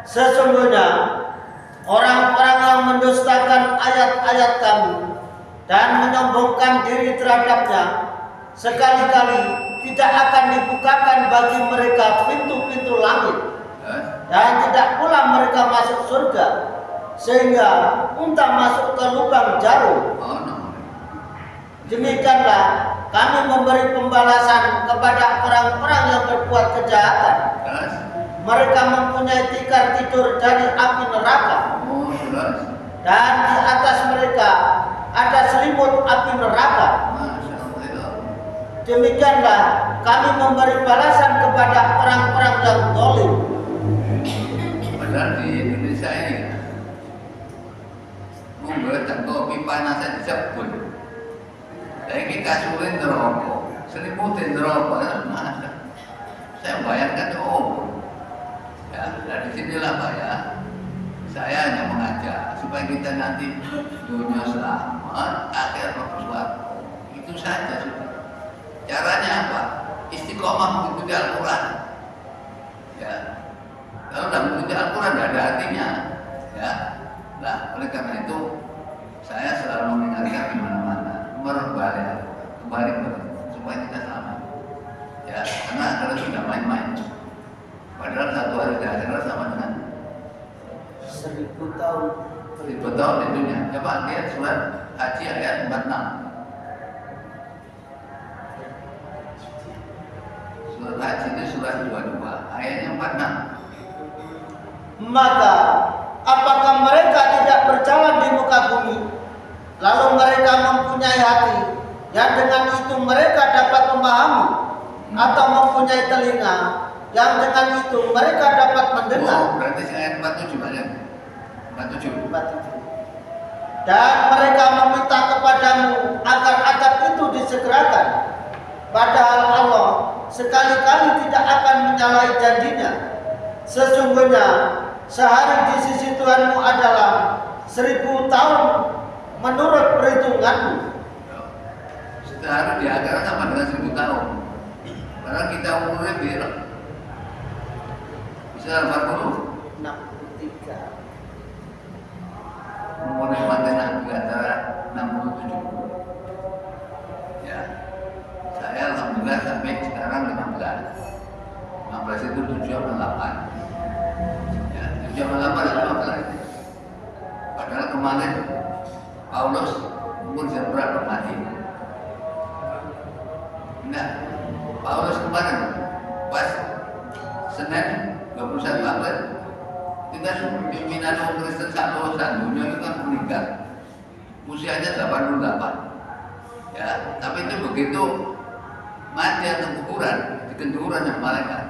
Sesungguhnya orang-orang yang mendustakan ayat-ayat kami dan menyombongkan diri terhadapnya, sekali-kali tidak akan dibukakan bagi mereka pintu-pintu langit, dan tidak pula mereka masuk surga, sehingga unta masuk ke lubang jarum. Demikianlah kami memberi pembalasan kepada orang-orang yang berbuat kejahatan. Mereka mempunyai tikar tidur dari api neraka, dan di atas mereka ada selimut api neraka. Demikianlah kami memberi balasan kepada orang-orang yang zalim. Padahal di Indonesia ini membuat kopi panas dijebul. Lagi kasurin neraka, selimutin neraka, masa? Saya bayangkan ya, dari sinilah Pak ya. Saya hanya mengajak supaya kita nanti dunia selamat, akhir bersuatu. Itu saja sudah. Caranya apa? Istiqomah mengikuti Al-Quran. Ya, kalau tidak mengikuti Al-Quran tidak ada artinya. Ya, nah oleh karena itu saya selalu mengingatkan di mana-mana. Kembali supaya kita selamat. Ya, karena kalau sudah main-main, padahal satu hari di akhirat sama dengan 1000 tahun. 1000 tahun di dunia. Coba lihat surat Haji ayat 46. Surat Haji itu surat 22, ayatnya 46. Maka apakah mereka tidak berjalan di muka bumi, lalu mereka mempunyai hati yang dengan itu mereka dapat memahami, atau mempunyai telinga yang dengan itu mereka dapat mendengar? Berarti ayat 47 banyak. 47. Dan mereka meminta kepadamu agar atap itu disegerakan, padahal Allah sekali-kali tidak akan menyalahi janjinya. Sesungguhnya sehari di sisi Tuhanmu adalah 1000 tahun menurut perhitunganmu. Sehari di akhirat sama dengan 1000 tahun. Karena kita umurnya berapa? Bisa 40? 63. Umurnya mantan di antara 60-70. Ya, saya alhamdulillah sampai sekarang 15. 15 itu 7 sama 8. Ya, 7 sama 8 adalah 15. Padahal kemarin Paulus umur berapa mati? Enggak, Paulus kemarin pas Senin 21 April kita pimpinan orang Kristen satu dunia itu kan meninggal, usianya 88. Ya, tapi itu begitu mati atau kuburan dikenduran yang malaikat.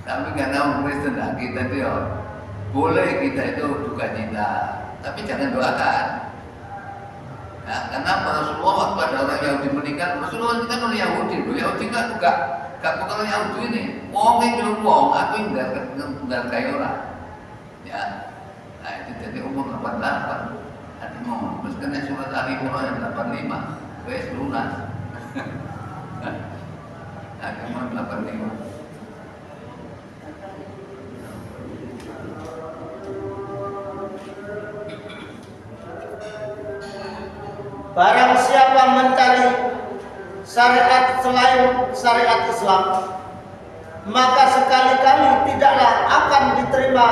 Tapi karena orang Kristen kita itu ya boleh kita itu duka cita, tapi jangan doakan. Ya, karena Rasulullah waktu ada orang Yahudi meninggal, Rasulullah kita orang Yahudi, Yahudi kan gak bukan Yahudi ini, wong yang belum wong, aku yang nggak kayak orang. Ya, nah itu jadi umur 88. Nanti ngomong, terus kena surat Ali Imran yang 85, wes lunas. Nah, umur 85. Barang siapa mencari syariat selain syariat Islam, maka sekali-kali tidaklah akan diterima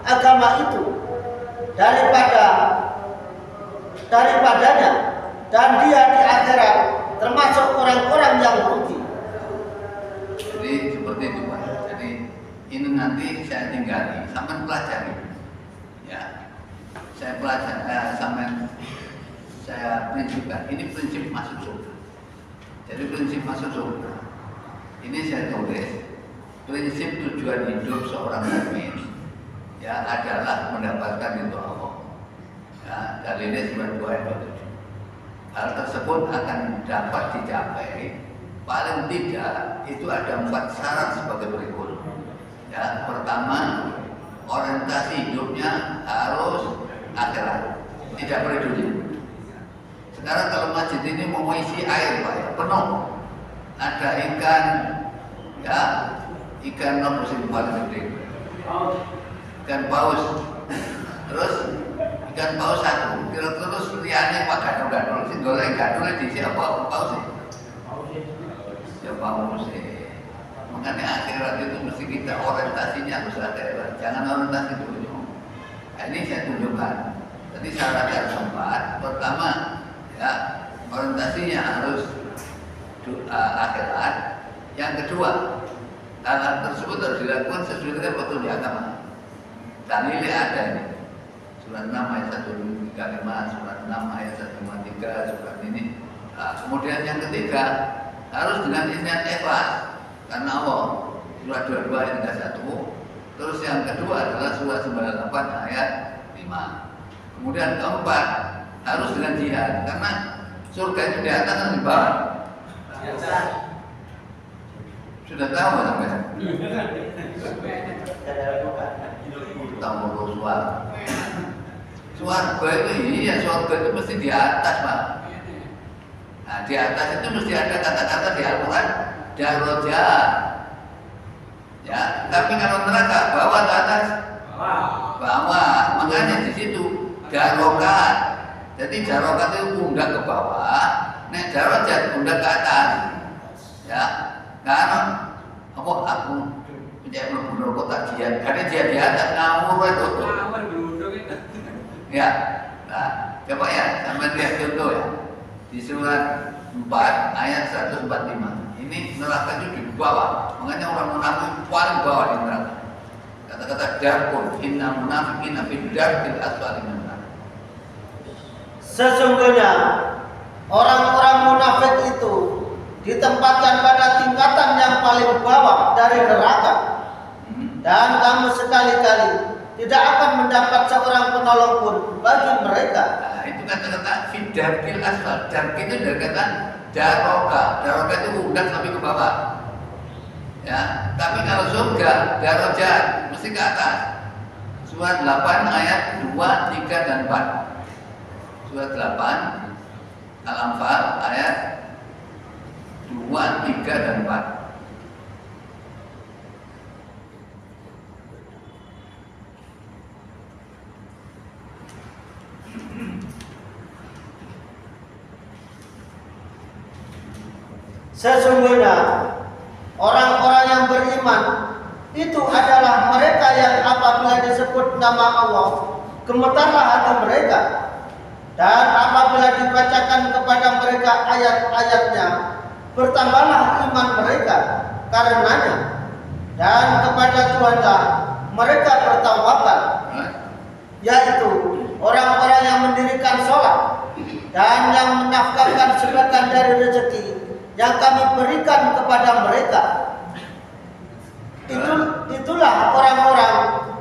agama itu daripadanya, dan dia di akhirat termasuk orang-orang yang rugi. Jadi seperti itu Pak. Jadi ini nanti saya tinggali, sampai pelajari. Ya, saya pelajari, saya prinsipkan. Ini prinsip masuk surga. Jadi prinsip masuk surga. Ini saya tulis. Prinsip tujuan hidup seorang mukmin ya adalah mendapatkan ridho Allah. Ya, dalilnya surat 2 ayat 27. Hal tersebut akan dapat dicapai paling tidak itu ada 4 syarat sebagai berikut. Ya, pertama, orientasi hidupnya harus akhirat, tidak boleh dunia. Sekarang kalau masjid ini mau isi air Pak ya, penuh. Ada ikan, ya, ikan non musim paling gede, ikan paus. Terus diatur di siapa paus sih? Siapa sih? Makanya akhirat itu mesti kita orientasinya harus akhirat, jangan orientasi dunia. Nah, ini saya tunjukkan. Jadi syarat yang keempat, pertama ya orientasinya harus akhirat. Yang kedua, hal tersebut harus dilakukan sesuai dengan petunjuk agama. Dalilnya ada ini. Surat 6 ayat 135, surat 6 ayat 153, surat ini. Nah, kemudian yang ketiga harus dengan niat ikhlas karena Allah. Surat 22 ayat 31. Terus yang kedua adalah surat 98 ayat 5. Kemudian keempat harus dengan jihad karena surga itu di atas dan di bawah. Sudah tahu sampai? Tahu suara. Suarga itu iya, suarga itu mesti di atas, Pak. Nah, di atas itu mesti ada kata-kata di Al-Quran darajat. Ya, tapi kalau neraka bawah ke atas? Bawah. Makanya di situ darokat. Jadi darokat itu pundak ke bawah, nek darajat pundak ke atas. Ya, karena apa aku punya bener kota jihad, karena jihad di atas ngawur itu. Ya, nah, coba ya, sampai lihat contoh ya. Di surat 4 ayat 145. Ini neraka itu di bawah. Makanya orang munafik paling bawah di neraka. Kata-kata darkun, inna munafiqina fid darkil asfali minan nar. Sesungguhnya orang-orang munafik itu ditempatkan pada tingkatan yang paling bawah dari neraka. Dan kamu sekali-kali tidak akan mendapat seorang penolong pun bagi mereka. Nah, itu kata-kata fidarkil asfal. Dark itu dari kata daroka. Daroka itu undang sampai ke bawah. Ya, tapi kalau surga darajat mesti ke atas. Surat 8 ayat 2, 3 dan 4. Surat 8 Al-Anfal ayat 2, 3 dan 4. Sesungguhnya orang-orang yang beriman itu adalah mereka yang apabila disebut nama Allah gemetarlah hati mereka, dan apabila dibacakan kepada mereka ayat-ayatnya bertambahlah iman mereka karenanya, dan kepada Tuhanlah mereka bertawakal, yaitu orang-orang yang mendirikan sholat dan yang menafkahkan sebagian dari rezeki yang kami berikan kepada mereka. Itulah orang-orang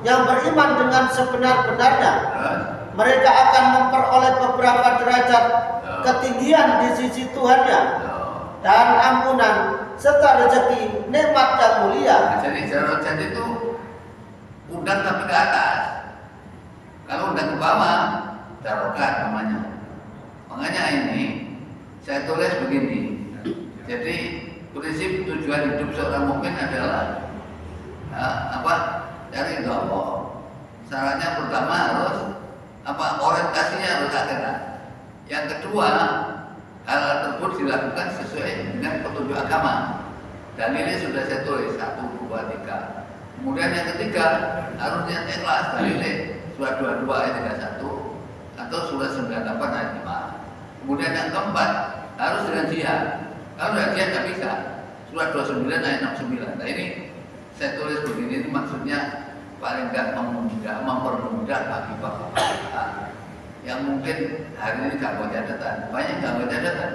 yang beriman dengan sebenar-benarnya. Mereka akan memperoleh beberapa derajat ketinggian di sisi Tuhannya dan ampunan serta rezeki nikmat yang mulia. Jadi derajat itu undang tapi ke atas. Kalau undang ke bawah, darokat namanya. Makanya ini saya tulis begini. Jadi prinsip tujuan hidup seorang mukmin adalah cari Allah. Syaratnya pertama harus orientasinya harus akhirat. Yang kedua, hal tersebut dilakukan sesuai dengan petunjuk agama. Dan ini sudah saya tulis 1, 2, 3. Kemudian yang ketiga harus niat ikhlas. Dan ini surat 22 ayat 31 atau surat 98 ayat 5. Kemudian yang keempat harus dengan jihad. Kalau tidak jihad tidak bisa. Surat 29 ayat 69. Nah ini saya tulis begini, ini maksudnya paling tidak mempermudah bagi bapak-bapak yang mungkin hari ini gak mau catatan. Banyak gak mau catatan.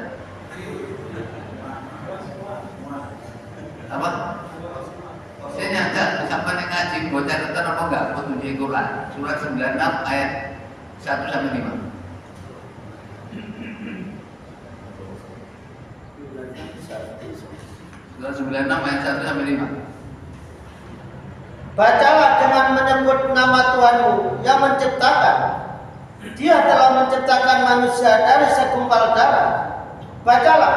Apa? Saya nyangka sampai ngaji buat catatan apa enggak? Petunjuk Quran surat 96 ayat 1 sampai 5. Surat 96 ayat 1 sampai 5. Bacalah dengan menyebut nama Tuhanmu yang menciptakan. Dia telah menciptakan manusia dari segumpal darah. Bacalah,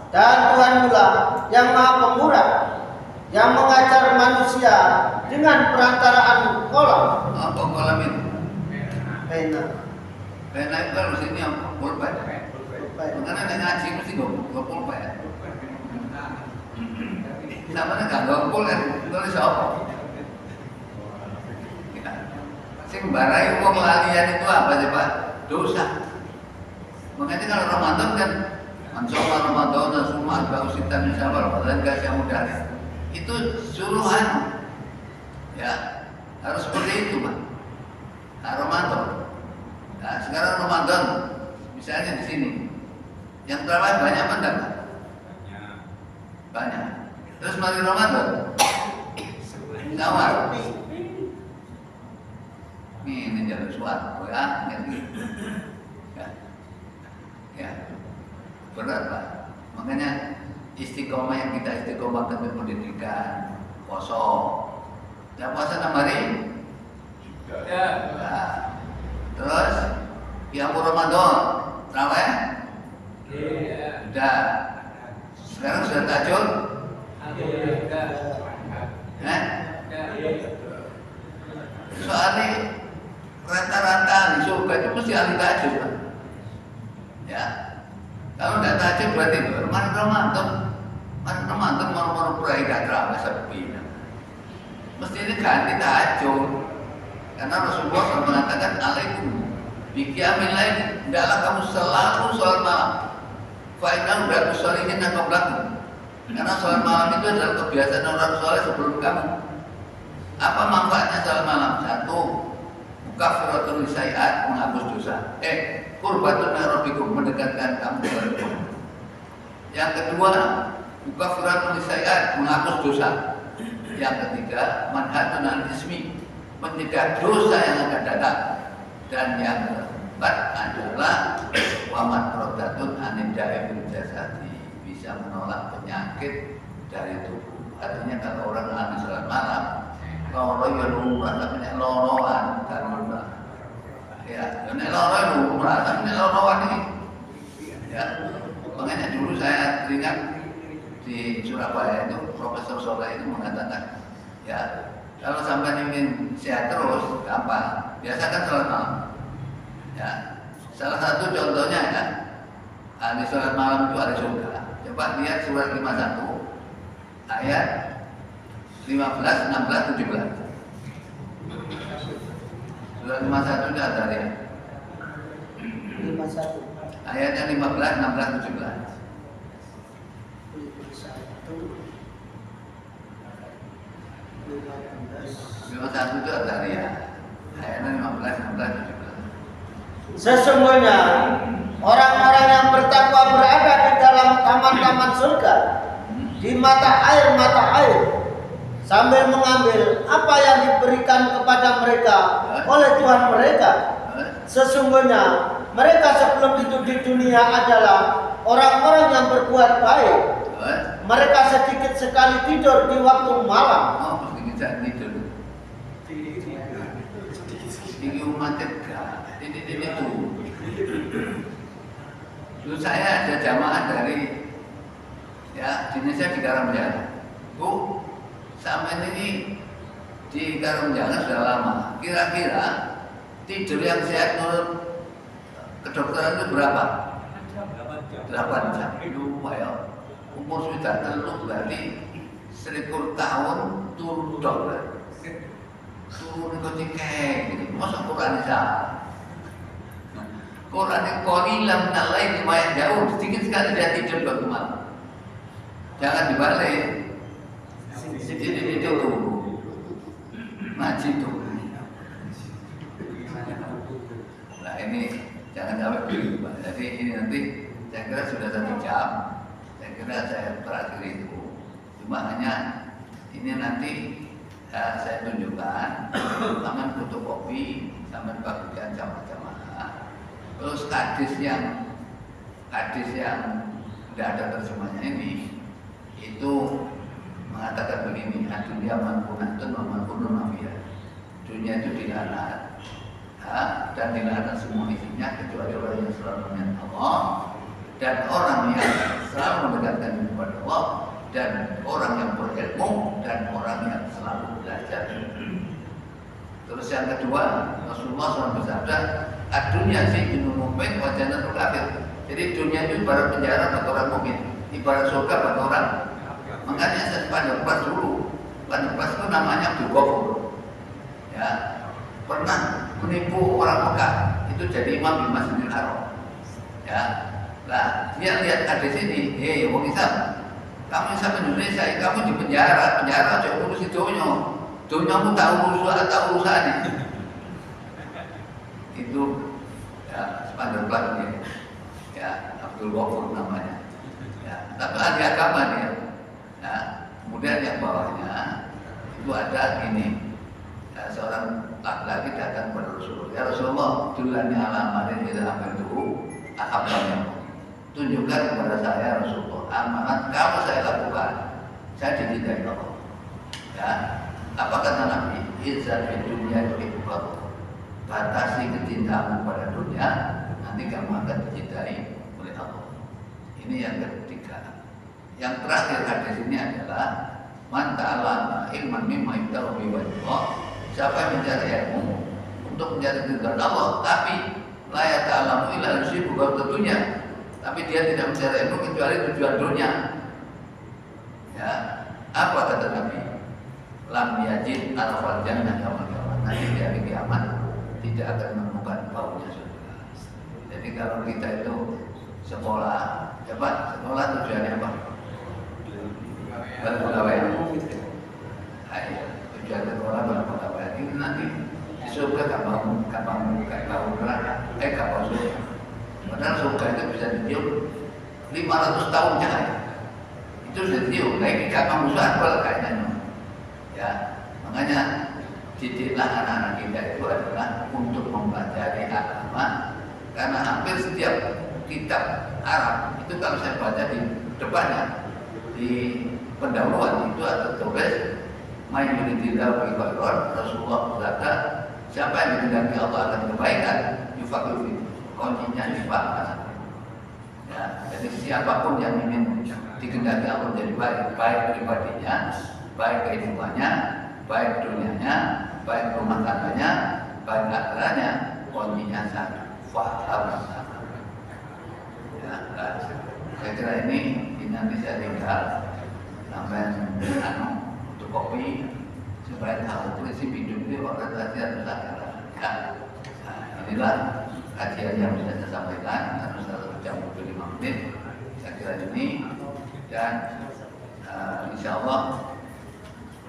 dan Tuhanmulah yang Maha Pemurah, yang mengajar manusia dengan perantaraan kolam. Apa kolam itu? Pena. Pena itu kalau sini apa? Pulpen. Pulpen. Makanya nek ngaji mesti nggo pulpen. Sampeyan gak nggo pulpen, tulis apa? Ya. Sing mbarai wong lalian itu apa coba? Dosa. Makanya kalau Ramadan kan Ansoma Ramadan dan semua bausitan misalnya Ramadan kasih mudah. Itu suruhan. Ya, harus seperti itu, Pak. Nah, Ramadan. Nah, sekarang Ramadan misalnya di sini. Yang terawih banyak apa enggak? Banyak. Terus mari Ramadan. Awal. Ini jalur suatu ya, ya, berat Pak. Makanya istiqomah yang kita istiqomah tentang pendidikan, kosong. Ya puasa 6 hari. Ya. Nah, terus yang Ramadan, terawih. Sudah. Sekarang sudah tahajud. Soalnya rata-rata di surga itu mesti ahli tahajud, Pak. Ya. Kalau tidak tahajud berarti mana Ramadan mau berai gak terawih sepi. Mesti ini ganti tahajud. Karena Rasulullah SAW mengatakan alaikum biqiyamil lail, hendaklah kamu selalu sholat malam. Fa'innahu la tusallihin qablakum. Karena sholat malam itu adalah kebiasaan orang soleh sebelum kamu. Apa manfaatnya sholat malam? Satu, mukaffiratun lisai'at, menghapus dosa. Qurbatun min rabbikum, mendekatkan kamu kepada Tuhan. Yang kedua, mukaffiratun lisai'at, menghapus dosa. Yang ketiga, manhatun al-ismi, mencegah dosa yang akan datang. Dan yang keempat adalah wamat rodatun aninda'ibul jasadi, bisa menolak penyakit dari tubuh. Artinya kalau orang habis sholat malam, loro ya lumrah, namanya loroan kan lumrah. Ya, nek loro ya lumrah, namanya loroan ini. Ya, makanya dulu saya teringat di Surabaya itu Profesor Soleh itu mengatakan, ya kalau sampai ingin sehat terus, gampang. Biasakan sholat malam. Ya, salah satu contohnya ya, ahli sholat malam itu ahli surga. Coba lihat surat 51 ayat 15, 16, 17. Surat 51 itu ada ya. 51. Ayatnya 15, 16, 17. 51 itu ada ya. Ayatnya 15, 16, 17. Sesungguhnya orang-orang yang bertakwa berada di dalam taman-taman surga, di mata air sambil mengambil apa yang diberikan kepada mereka oleh Tuhan mereka. Sesungguhnya mereka sebelum itu di dunia adalah orang-orang yang berbuat baik. Mereka sedikit sekali tidur di waktu malam. Oh, sedikit tidur. Ini umat tegak. Ini tuh. Dulu saya ada jamaah dari ya di Indonesia di Karamjangan. Bu, sama ini di Karamjangan sudah lama. Kira-kira tidur yang sehat menurut kedokteran itu berapa? 8 jam. Itu ya. Umur sudah teluk berarti 1000 tahun turun dok. Turun ke kayak gitu. Masa Quran salah? Quran yang qalilan nalai lumayan jauh, sedikit sekali dia tidur waktu malam. Jangan dibalik. Jadi itu ngaji tuh. Nah ini jangan sampai begitu, Pak. Jadi ini nanti saya kira sudah 1 jam. Saya kira saya terakhir itu. Cuma hanya ini nanti saya tunjukkan taman fotokopi, taman bagian jamaah-jamaah. Terus hadis yang tidak ada terjemahnya ini itu mengatakan begini, dunia manfunatun wa manfunun mafiyah. Dunia itu dilaknat dan dilaknat semua isinya kecuali orang yang selalu mengingat Allah dan orang yang selalu mendekatkan diri kepada Allah dan orang yang berilmu dan orang yang selalu belajar. Terus yang kedua, Rasulullah SAW bersabda, "Ad-dunya sijnul mu'min wa jannatul kafir." Jadi dunia itu ibarat penjara bagi orang mukmin, ibarat surga bagi orang. Makanya saya pandang pas dulu, pandang pas itu namanya Abdul Ghafur. Ya, pernah menipu orang Mekah itu jadi imam di Masjidil Haram. Ya, lah dia lihat ada di sini, wong Islam, kamu Islam Indonesia, kamu di penjara aja urusi dunyamu tak urusan ini. Itu ya sepandang pelatnya, ya Abdul Ghafur namanya. Ya, tapi ahli agama dia. Nah, kemudian yang bawahnya itu ada ini. Ya, seorang laki-laki datang kepada Rasulullah. Ya Rasulullah, dulani alamatin tidak akan dulu ahabnya. Tunjukkan kepada saya Rasulullah amanat kalau saya lakukan, saya dicintai Allah. Ya, apa kata Nabi? Izan di dunia yuhibbuka. Batasi kecintaanmu pada dunia, nanti kamu akan dicintai oleh Allah. Ini yang ketiga. Yang terakhir hadis ini adalah man ta'allama ilman mimma yubtahu bihi wajhullah. Siapa yang mencari ilmu untuk mencari ridha Allah, tapi la yata'allamu illa yusibu tentunya, tapi dia tidak mencari ilmu kecuali tujuan dunia. Ya, apa kata Nabi? Lam yajid arafal jannah yaumil qiyamah. Nanti di hari kiamat tidak akan menemukan baunya surga. Jadi kalau kita itu sekolah, ya Pak, sekolah tujuannya apa? Berpegawaian. Ayo, tujuan sekolah berpegawaian. Ini nanti di surga kapal neraka, kapal surga. Padahal surga itu bisa ditiup 500 tahun cahaya. Itu sudah ditiup. Lagi kapal musuh apa kayaknya? Ya, makanya didiklah anak-anak kita itu adalah untuk mempelajari agama, karena hampir setiap kitab Arab itu kalau saya baca di depannya di pendahuluan itu ada tulis main yuridillahu bihi khairan. Rasulullah berkata, siapa yang dikehendaki Allah akan kebaikan, yufaqihu fi, kuncinya difahami. Ya, jadi siapapun yang ingin dikehendaki Allah jadi baik pribadinya, baik kehidupannya, baik dunianya, baik rumah tangganya, baik agamanya, kuncinya satu, faham. Ya, saya kira ini nanti saya tinggal sampai untuk kopi supaya tahu prinsip hidup itu orientasi harus ada. Ya, nah, inilah kajian yang bisa saya sampaikan. Harus 1 jam 25 menit. Saya kira ini dan insya Allah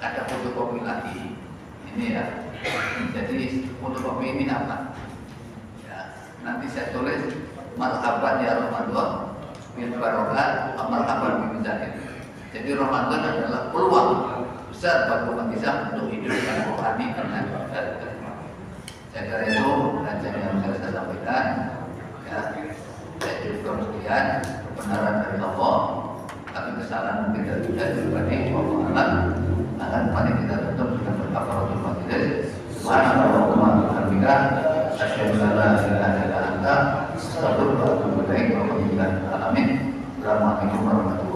ada fotokopi lagi. Ini ya. Jadi fotokopi ini apa? Ya, nanti saya tulis marhaban ya Ramadan bil barokah, marhaban bil zahid. Jadi Ramadan adalah peluang besar bagi umat Islam untuk hidup dengan rohani dengan ibadah. Saya kira itu kajian yang bisa saya sampaikan. Ya, saya juga sekian kebenaran dari Allah, tapi kesalahan mungkin dari pribadi. Allah akan mari kita tutup dengan berkafaratul majelis. Subhanallah wa bihamdihi, asyhadu an la ilaha illa anta, astaghfiruka wa atubu ilaik. Amin. Assalamualaikum warahmatullahi wabarakatuh.